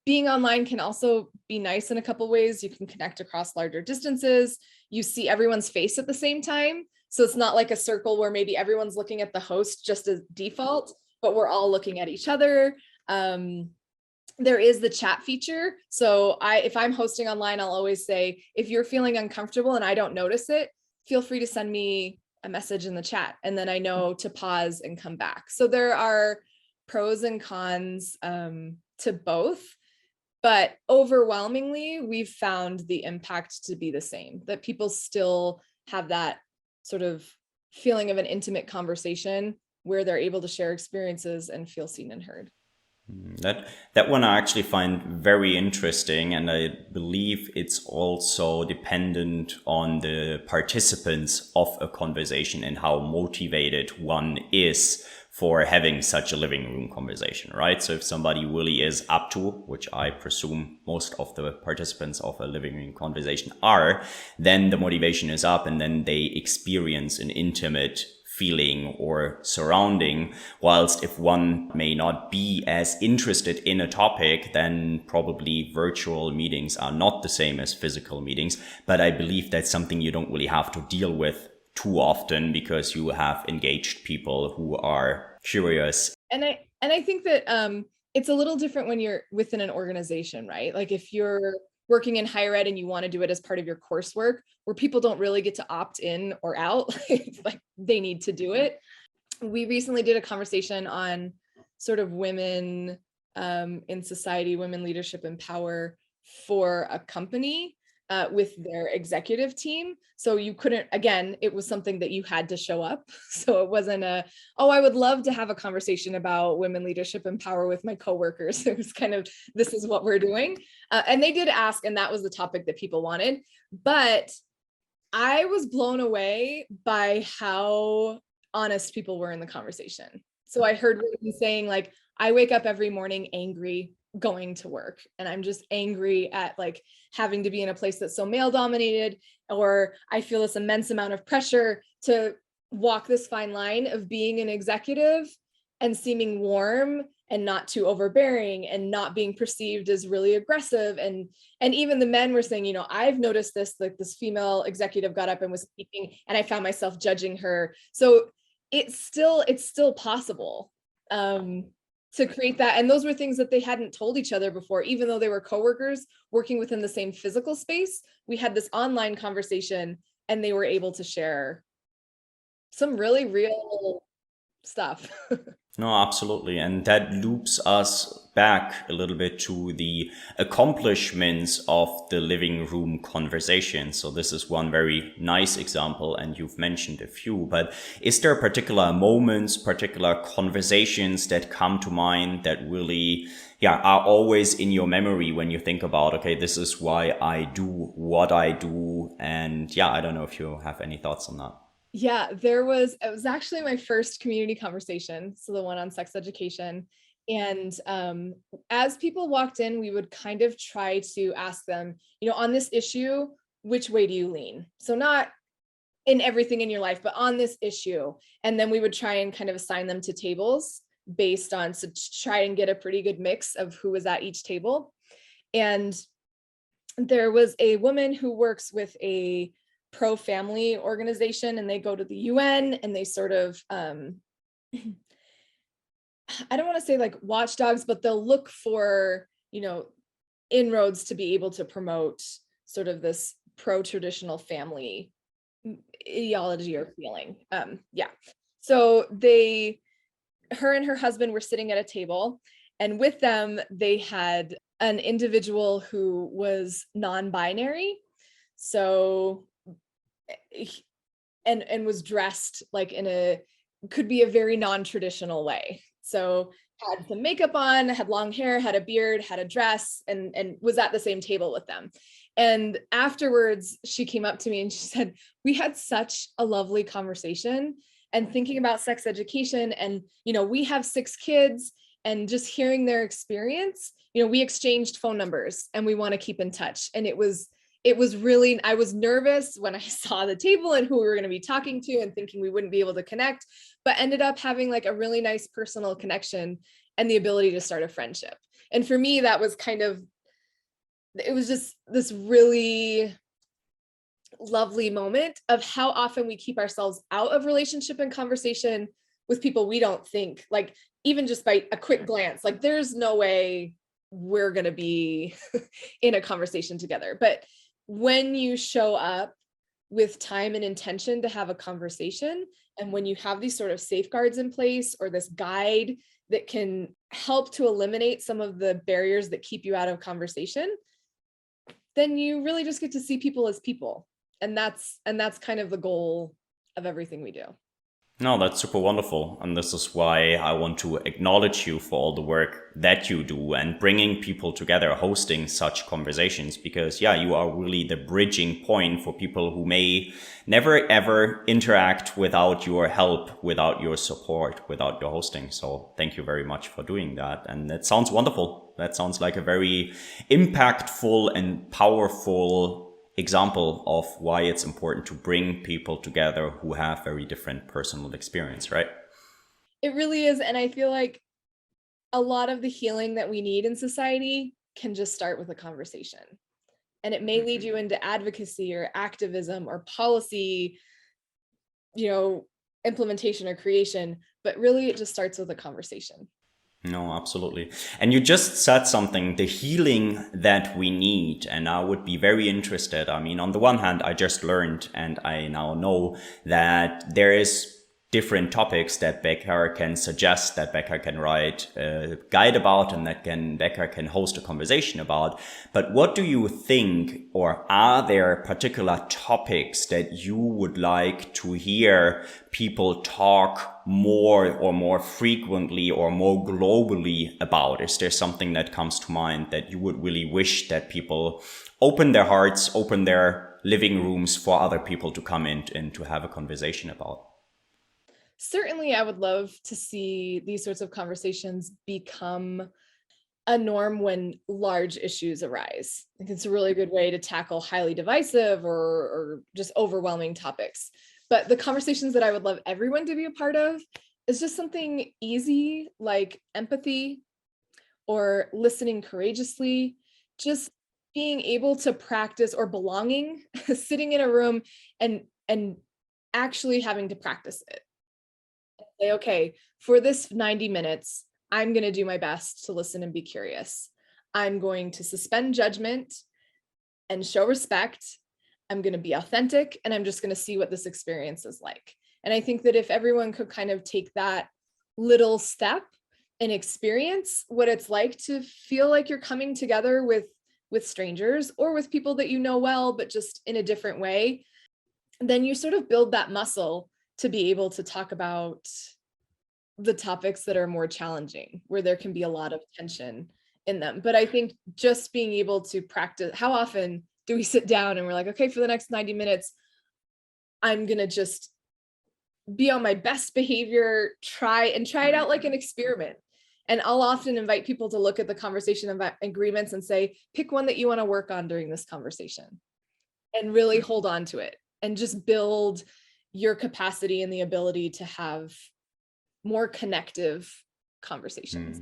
being online can also be nice in a couple ways. You can connect across larger distances. You see everyone's face at the same time. So it's not like a circle where maybe everyone's looking at the host just as default, but we're all looking at each other. There is the chat feature. So if I'm hosting online, I'll always say, if you're feeling uncomfortable and I don't notice it, feel free to send me a message in the chat. And then I know to pause and come back. So there are pros and cons to both. But overwhelmingly, we've found the impact to be the same, that people still have that sort of feeling of an intimate conversation where they're able to share experiences and feel seen and heard. That one I actually find very interesting, and I believe it's also dependent on the participants of a conversation and how motivated one is for having such a living room conversation, right? So if somebody really is up to, which I presume most of the participants of a living room conversation are, then the motivation is up and then they experience an intimate feeling or surrounding. Whilst if one may not be as interested in a topic, then probably virtual meetings are not the same as physical meetings. But I believe that's something you don't really have to deal with too often because you have engaged people who are curious. And I think that it's a little different when you're within an organization, right? Like if you're working in higher ed and you want to do it as part of your coursework, where people don't really get to opt in or out, like they need to do it. We recently did a conversation on sort of women in society, women leadership and power for a company with their executive team. So you couldn't, again, it was something that you had to show up. So it wasn't I would love to have a conversation about women leadership and power with my coworkers. It was kind of, this is what we're doing. And they did ask, and that was the topic that people wanted. But I was blown away by how honest people were in the conversation. So I heard women saying like, I wake up every morning angry going to work, and I'm just angry at like having to be in a place that's so male dominated, or I feel this immense amount of pressure to walk this fine line of being an executive and seeming warm and not too overbearing and not being perceived as really aggressive. And even the men were saying, I've noticed this, like this female executive got up and was speaking and I found myself judging her. So it's still possible to create that. And those were things that they hadn't told each other before, even though they were coworkers working within the same physical space. We had this online conversation and they were able to share some really real stuff. No, absolutely. And that loops us back a little bit to the accomplishments of the living room conversation. So this is one very nice example, and you've mentioned a few, but is there particular moments, particular conversations that come to mind that really, are always in your memory when you think about, okay, this is why I do what I do? And I don't know if you have any thoughts on that. Yeah, it was actually my first community conversation. So the one on sex education. And as people walked in, we would kind of try to ask them, on this issue, which way do you lean? So not in everything in your life, but on this issue. And then we would try and kind of assign them to tables based on, so try and get a pretty good mix of who was at each table. And there was a woman who works with a pro-family organization, and they go to the UN and they sort of I don't want to say like watchdogs, but they'll look for inroads to be able to promote sort of this pro-traditional family ideology or feeling. So her and her husband were sitting at a table, and with them they had an individual who was non-binary, so and was dressed like could be a very non-traditional way. So had some makeup on, had long hair, had a beard, had a dress, and was at the same table with them. And afterwards, she came up to me and she said, we had such a lovely conversation and thinking about sex education. And, we have 6 kids and just hearing their experience. We exchanged phone numbers and we want to keep in touch. And it was really, I was nervous when I saw the table and who we were going to be talking to and thinking we wouldn't be able to connect, but ended up having like a really nice personal connection and the ability to start a friendship. And for me, that was it was just this really lovely moment of how often we keep ourselves out of relationship and conversation with people we don't think, like even just by a quick glance, like there's no way we're going to be in a conversation together. But when you show up with time and intention to have a conversation, and when you have these sort of safeguards in place or this guide that can help to eliminate some of the barriers that keep you out of conversation, then you really just get to see people as people. And that's kind of the goal of everything we do. No, that's super wonderful. And this is why I want to acknowledge you for all the work that you do and bringing people together, hosting such conversations, because you are really the bridging point for people who may never ever interact without your help, without your support, without your hosting. So thank you very much for doing that. And that sounds wonderful. That sounds like a very impactful and powerful example of why it's important to bring people together who have very different personal experience, right? It really is. And I feel like a lot of the healing that we need in society can just start with a conversation. And it may lead you into advocacy or activism or policy, implementation or creation, but really it just starts with a conversation. No, absolutely. And you just said something, the healing that we need. And I would be very interested. I mean, on the one hand, I just learned and I now know that there is different topics that Becca can suggest, that Becca can write a guide about, and that Becca can host a conversation about. But what do you think, or are there particular topics that you would like to hear people talk more or more frequently or more globally about? Is there something that comes to mind that you would really wish that people open their hearts, open their living rooms for other people to come in and to have a conversation about? Certainly, I would love to see these sorts of conversations become a norm when large issues arise. I think it's a really good way to tackle highly divisive or just overwhelming topics. But the conversations that I would love everyone to be a part of is just something easy like empathy or listening courageously, just being able to practice, or belonging, sitting in a room and actually having to practice it. Say, okay, for this 90 minutes, I'm going to do my best to listen and be curious. I'm going to suspend judgment and show respect. I'm going to be authentic, and I'm just going to see what this experience is like. And I think that if everyone could kind of take that little step and experience what it's like to feel like you're coming together with strangers or with people that you know well, but just in a different way, then you sort of build that muscle to be able to talk about the topics that are more challenging, where there can be a lot of tension in them. But I think just being able to practice, how often do we sit down and we're like, okay, for the next 90 minutes, I'm going to just be on my best behavior, try it out like an experiment. And I'll often invite people to look at the conversation agreements and say, pick one that you want to work on during this conversation and really hold on to it and just build your capacity and the ability to have more connective conversations.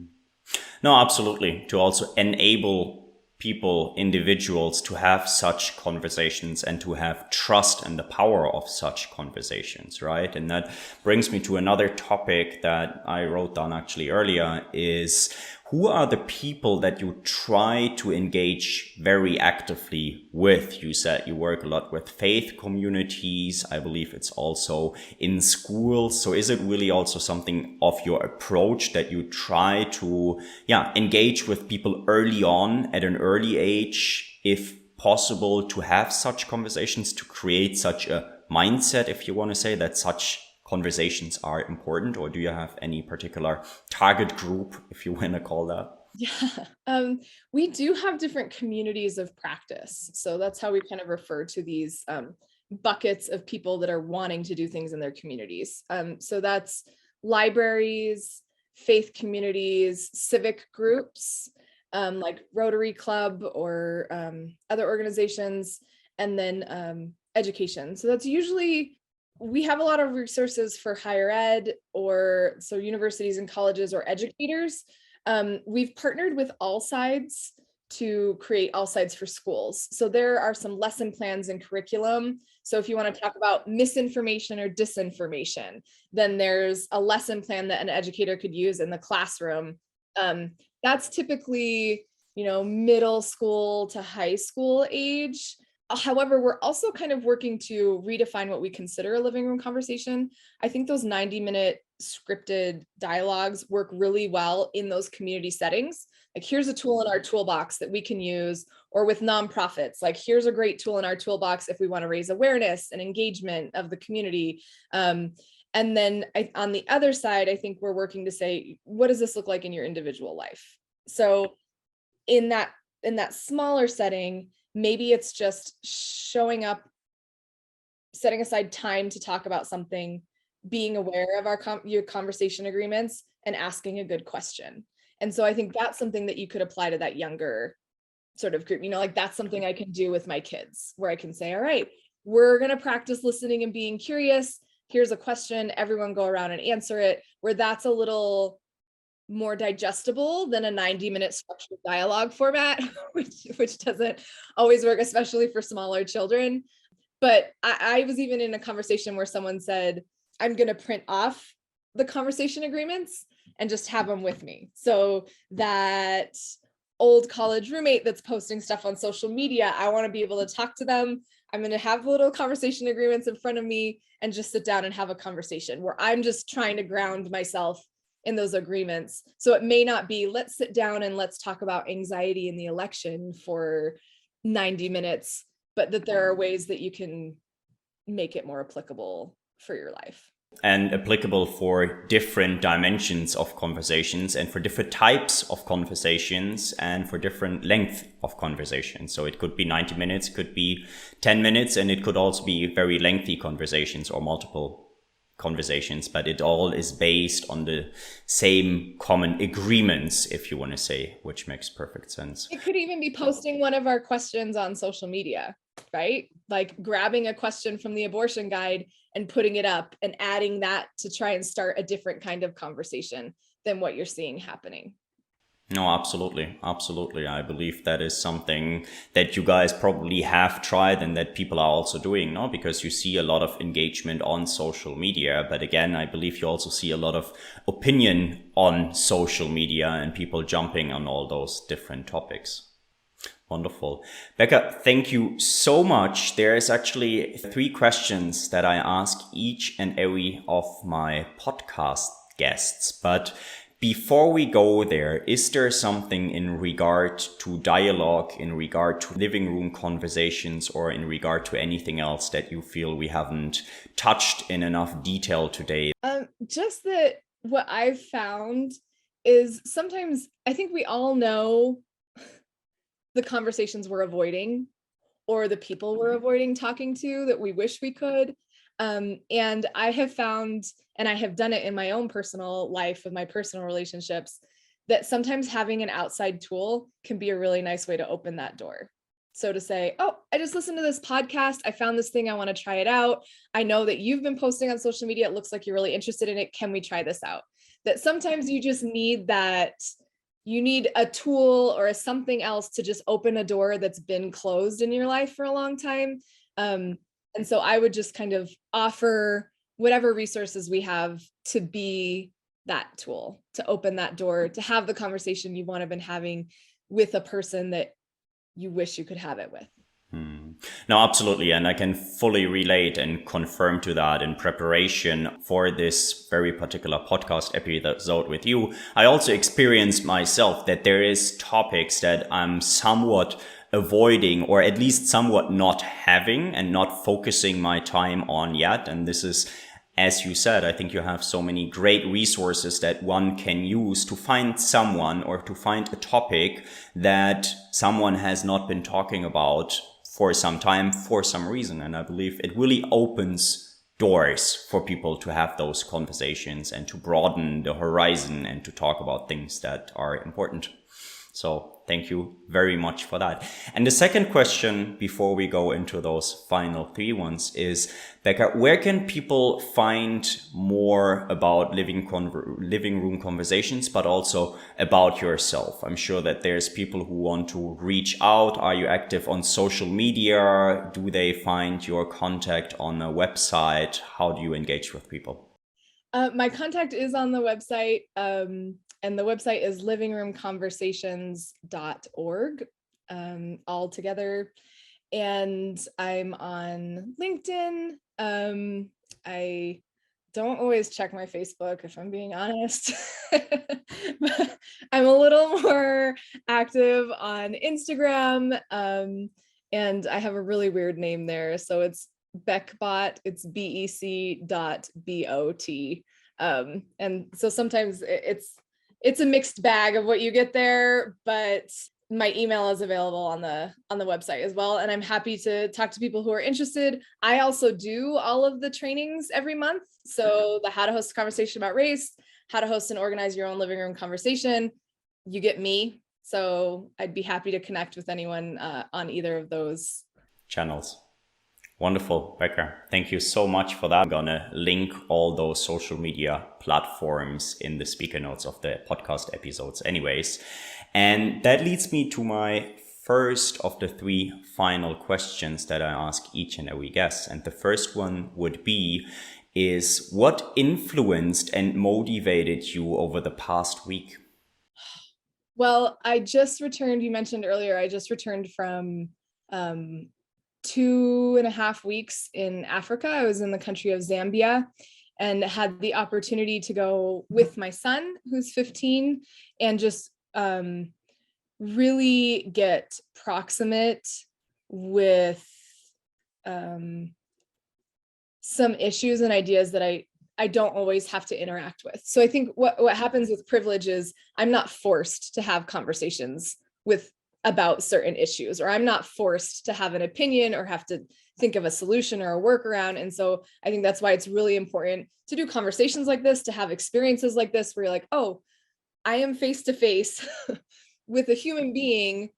No, absolutely. To also enable people, individuals, to have such conversations and to have trust in the power of such conversations, right? And that brings me to another topic that I wrote down actually earlier is, who are the people that you try to engage very actively with? You said you work a lot with faith communities. I believe it's also in schools. So is it really also something of your approach that you try to engage with people early on at an early age, if possible, to have such conversations, to create such a mindset, if you want to say that such conversations are important? Or do you have any particular target group, if you want to call that? Yeah, we do have different communities of practice. So that's how we kind of refer to these buckets of people that are wanting to do things in their communities. So that's libraries, faith communities, civic groups, like Rotary Club or other organizations, and then education. So that's usually, we have a lot of resources for higher ed, or so universities and colleges or educators. We've partnered with All Sides to create All Sides for Schools. So there are some lesson plans and curriculum. So if you want to talk about misinformation or disinformation, then there's a lesson plan that an educator could use in the classroom. That's typically, middle school to high school age. However, we're also kind of working to redefine what we consider a living room conversation. I think those 90-minute scripted dialogues work really well in those community settings. Like, here's a tool in our toolbox that we can use, or with nonprofits, like, here's a great tool in our toolbox if we want to raise awareness and engagement of the community. And then on the other side, I think we're working to say, what does this look like in your individual life? So in that smaller setting, maybe it's just showing up, setting aside time to talk about something, being aware of your conversation agreements, and asking a good question. And so I think that's something that you could apply to that younger sort of group, like, that's something I can do with my kids, where I can say, all right, we're going to practice listening and being curious. Here's a question, everyone go around and answer it, where that's a little more digestible than a 90-minute structured dialogue format, which doesn't always work, especially for smaller children. But I was even in a conversation where someone said, I'm going to print off the conversation agreements and just have them with me. So that old college roommate that's posting stuff on social media, I want to be able to talk to them. I'm going to have little conversation agreements in front of me and just sit down and have a conversation where I'm just trying to ground myself in those agreements. So it may not be, let's sit down and let's talk about anxiety in the election for 90 minutes, but that there are ways that you can make it more applicable for your life. And applicable for different dimensions of conversations, and for different types of conversations, and for different length of conversations. So it could be 90 minutes, could be 10 minutes, and it could also be very lengthy conversations or multiple conversations, but it all is based on the same common agreements, if you want to say, which makes perfect sense. It could even be posting one of our questions on social media, right? Like grabbing a question from the abortion guide and putting it up and adding that to try and start a different kind of conversation than what you're seeing happening. No, absolutely. Absolutely. I believe that is something that you guys probably have tried and that people are also doing, no? Because you see a lot of engagement on social media. But again, I believe you also see a lot of opinion on social media and people jumping on all those different topics. Wonderful. Becca, thank you so much. There is actually 3 questions that I ask each and every of my podcast guests. But before we go there, is there something in regard to dialogue, in regard to living room conversations, or in regard to anything else that you feel we haven't touched in enough detail today? Just that what I've found is sometimes I think we all know the conversations we're avoiding, or the people we're avoiding talking to that we wish we could. And I have found, and I have done it in my own personal life with my personal relationships, that sometimes having an outside tool can be a really nice way to open that door. So to say, oh, I just listened to this podcast. I found this thing. I want to try it out. I know that you've been posting on social media. It looks like you're really interested in it. Can we try this out? That sometimes you just need that. You need a tool or something else to just open a door that's been closed in your life for a long time. And so I would just kind of offer whatever resources we have to be that tool, to open that door, to have the conversation you want to have been having with a person that you wish you could have it with. No, absolutely. And I can fully relate and confirm to that in preparation for this very particular podcast episode with you. I also experienced myself that there is topics that I'm somewhat avoiding, or at least somewhat not having and not focusing my time on yet. And this is, as you said, I think you have so many great resources that one can use to find someone or to find a topic that someone has not been talking about for some time, for some reason. And I believe it really opens doors for people to have those conversations and to broaden the horizon and to talk about things that are important. So thank you very much for that. And the second question before we go into those final three ones is, Becca, where can people find more about living room conversations, but also about yourself? I'm sure that there's people who want to reach out. Are you active on social media? Do they find your contact on a website? How do you engage with people? My contact is on the website. And the website is livingroomconversations.org, all together. And I'm on LinkedIn. I don't always check my Facebook, if I'm being honest. But I'm a little more active on Instagram. And I have a really weird name there. So it's Beckbot, it's BEC.BOT. And so sometimes it's a mixed bag of what you get there, but my email is available on the website as well. And I'm happy to talk to people who are interested. I also do all of the trainings every month. So the how to host a conversation about race, how to host and organize your own living room conversation, you get me. So I'd be happy to connect with anyone on either of those channels. Wonderful, Becca. Thank you so much for that. I'm going to link all those social media platforms in the speaker notes of the podcast episodes anyways. And that leads me to my first of the three final questions that I ask each and every guest. And the first one would be, is what influenced and motivated you over the past week? Well, I just returned, you mentioned earlier, I just returned from 2.5 weeks in Africa. I was in the country of Zambia and had the opportunity to go with my son, who's 15, and just really get proximate with some issues and ideas that I don't always have to interact with. So I think what happens with privilege is I'm not forced to have conversations about certain issues, or I'm not forced to have an opinion or have to think of a solution or a workaround. And so I think that's why it's really important to do conversations like this, to have experiences like this, where you're like, oh, I am face to face with a human being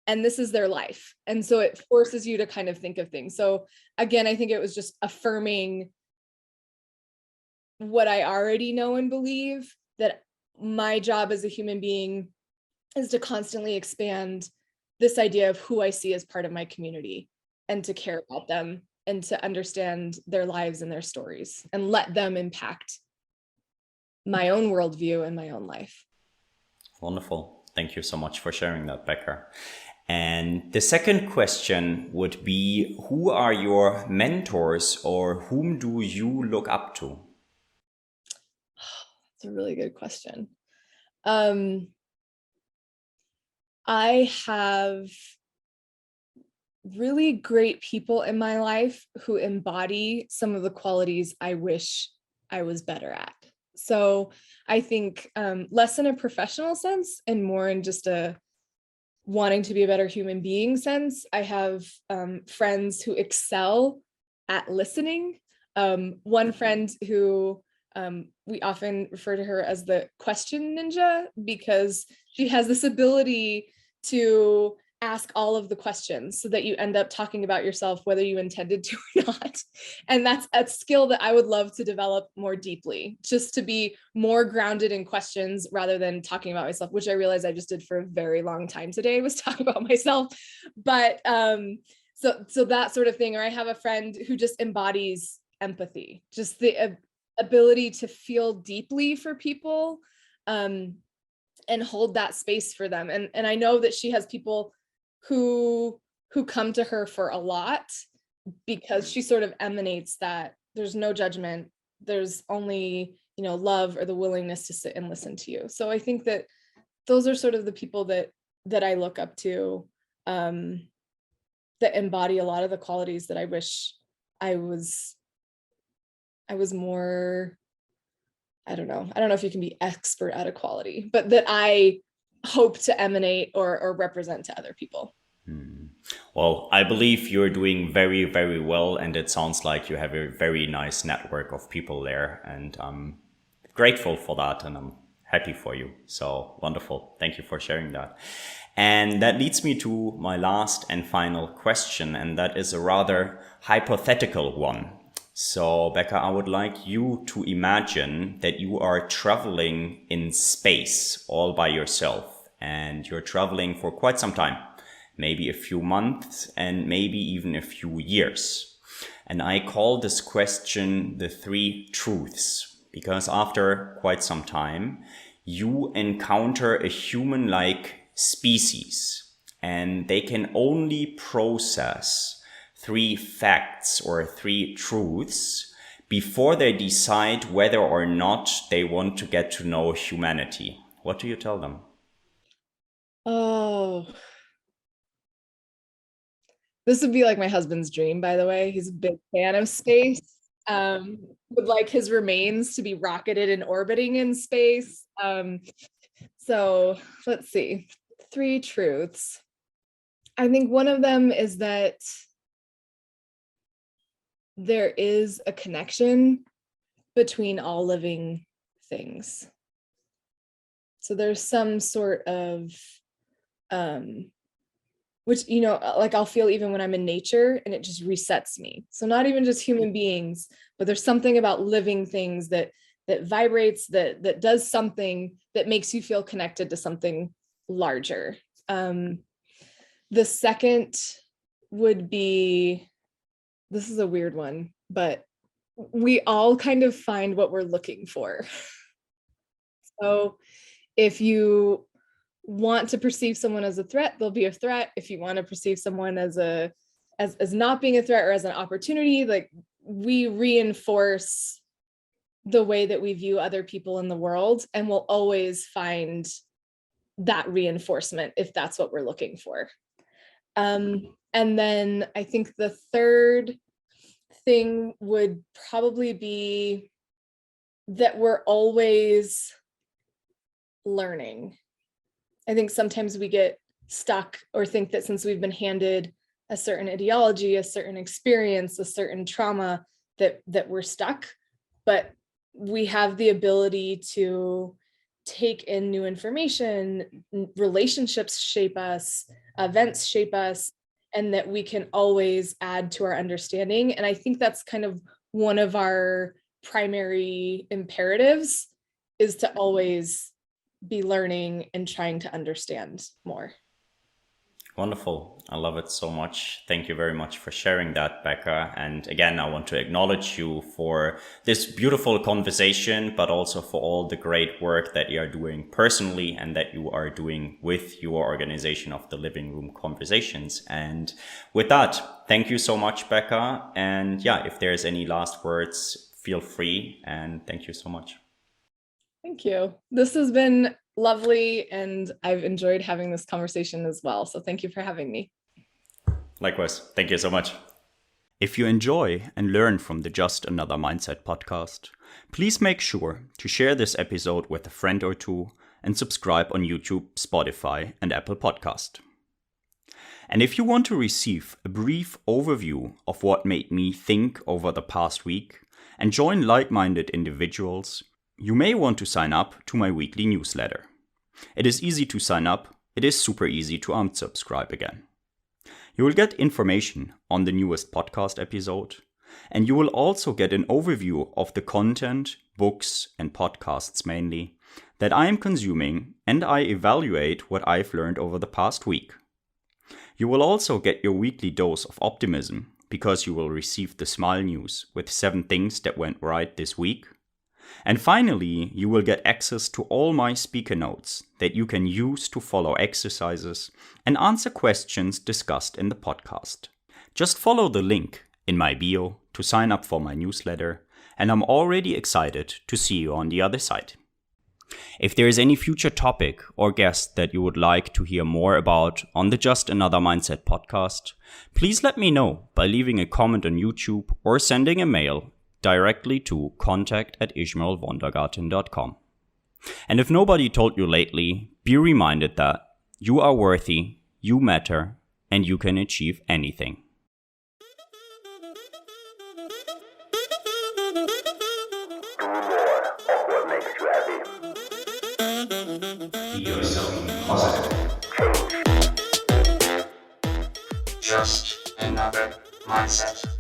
and this is their life. And so it forces you to kind of think of things. So again, I think it was just affirming what I already know and believe, that my job as a human being is to constantly expand this idea of who I see as part of my community, and to care about them and to understand their lives and their stories and let them impact my own worldview and my own life. Wonderful. Thank you so much for sharing that, Becca. And the second question would be, who are your mentors, or whom do you look up to? That's a really good question. I have really great people in my life who embody some of the qualities I wish I was better at. So I think less in a professional sense and more in just a wanting to be a better human being sense. I have friends who excel at listening. One friend who we often refer to her as the question ninja, because she has this ability to ask all of the questions so that you end up talking about yourself, whether you intended to or not. And that's a skill that I would love to develop more deeply, just to be more grounded in questions rather than talking about myself, which I realized I just did for a very long time today, was talk about myself. But so that sort of thing. Or I have a friend who just embodies empathy, just the ability to feel deeply for people and hold that space for them. And I know that she has people who come to her for a lot, because she sort of emanates that there's no judgment, there's only, love or the willingness to sit and listen to you. So I think that those are sort of the people that I look up to, that embody a lot of the qualities that I wish I was more, I don't know if you can be expert at a quality, but that I hope to emanate or represent to other people. Well, I believe you're doing very, very well, and it sounds like you have a very nice network of people there, and I'm grateful for that, and I'm happy for you. So wonderful. Thank you for sharing that. And that leads me to my last and final question, and that is a rather hypothetical one. So, Becca, I would like you to imagine that you are traveling in space all by yourself, and you're traveling for quite some time. Maybe a few months and maybe even a few years. And I call this question the three truths, because after quite some time, you encounter a human-like species, and they can only process three facts or three truths before they decide whether or not they want to get to know humanity. What do you tell them? Oh, this would be like my husband's dream, by the way. He's a big fan of space. Would like his remains to be rocketed and orbiting in space. So let's see. Three truths. I think one of them is that there is a connection between all living things. So there's some sort of which, like I'll feel even when I'm in nature, and it just resets me. So not even just human beings, but there's something about living things that vibrates, that does something that makes you feel connected to something larger. The second would be, this is a weird one, but we all kind of find what we're looking for. So if you want to perceive someone as a threat, there'll be a threat. If you want to perceive someone as not being a threat or as an opportunity, like we reinforce the way that we view other people in the world, and we'll always find that reinforcement if that's what we're looking for. And then I think the third thing would probably be that we're always learning. I think sometimes we get stuck or think that since we've been handed a certain ideology, a certain experience, a certain trauma, that we're stuck, but we have the ability to take in new information, relationships shape us, events shape us, and that we can always add to our understanding. And I think that's kind of one of our primary imperatives, is to always be learning and trying to understand more. Wonderful. I love it so much. Thank you very much for sharing that, Becca. And again, I want to acknowledge you for this beautiful conversation, but also for all the great work that you are doing personally and that you are doing with your organization of the Living Room Conversations. And with that, thank you so much, Becca. And yeah, if there's any last words, feel free. And thank you so much. Thank you. This has been lovely, and I've enjoyed having this conversation as well. So thank you for having me. Likewise. Thank you so much. If you enjoy and learn from the Just Another Mindset podcast, please make sure to share this episode with a friend or two and subscribe on YouTube, Spotify, and Apple Podcast. And if you want to receive a brief overview of what made me think over the past week and join like-minded individuals, you may want to sign up to my weekly newsletter. It is easy to sign up. It is super easy to unsubscribe again. You will get information on the newest podcast episode, and you will also get an overview of the content, books, and podcasts mainly, that I am consuming, and I evaluate what I've learned over the past week. You will also get your weekly dose of optimism, because you will receive the Smile News with 7 things that went right this week. And finally, you will get access to all my speaker notes that you can use to follow exercises and answer questions discussed in the podcast. Just follow the link in my bio to sign up for my newsletter, and I'm already excited to see you on the other side. If there is any future topic or guest that you would like to hear more about on the Just Another Mindset podcast, please let me know by leaving a comment on YouTube or sending a mail directly to contact@ishmaelwondergarten.com. And if nobody told you lately, be reminded that you are worthy, you matter, and and you can achieve anything. Be yourself positive. Just another mindset.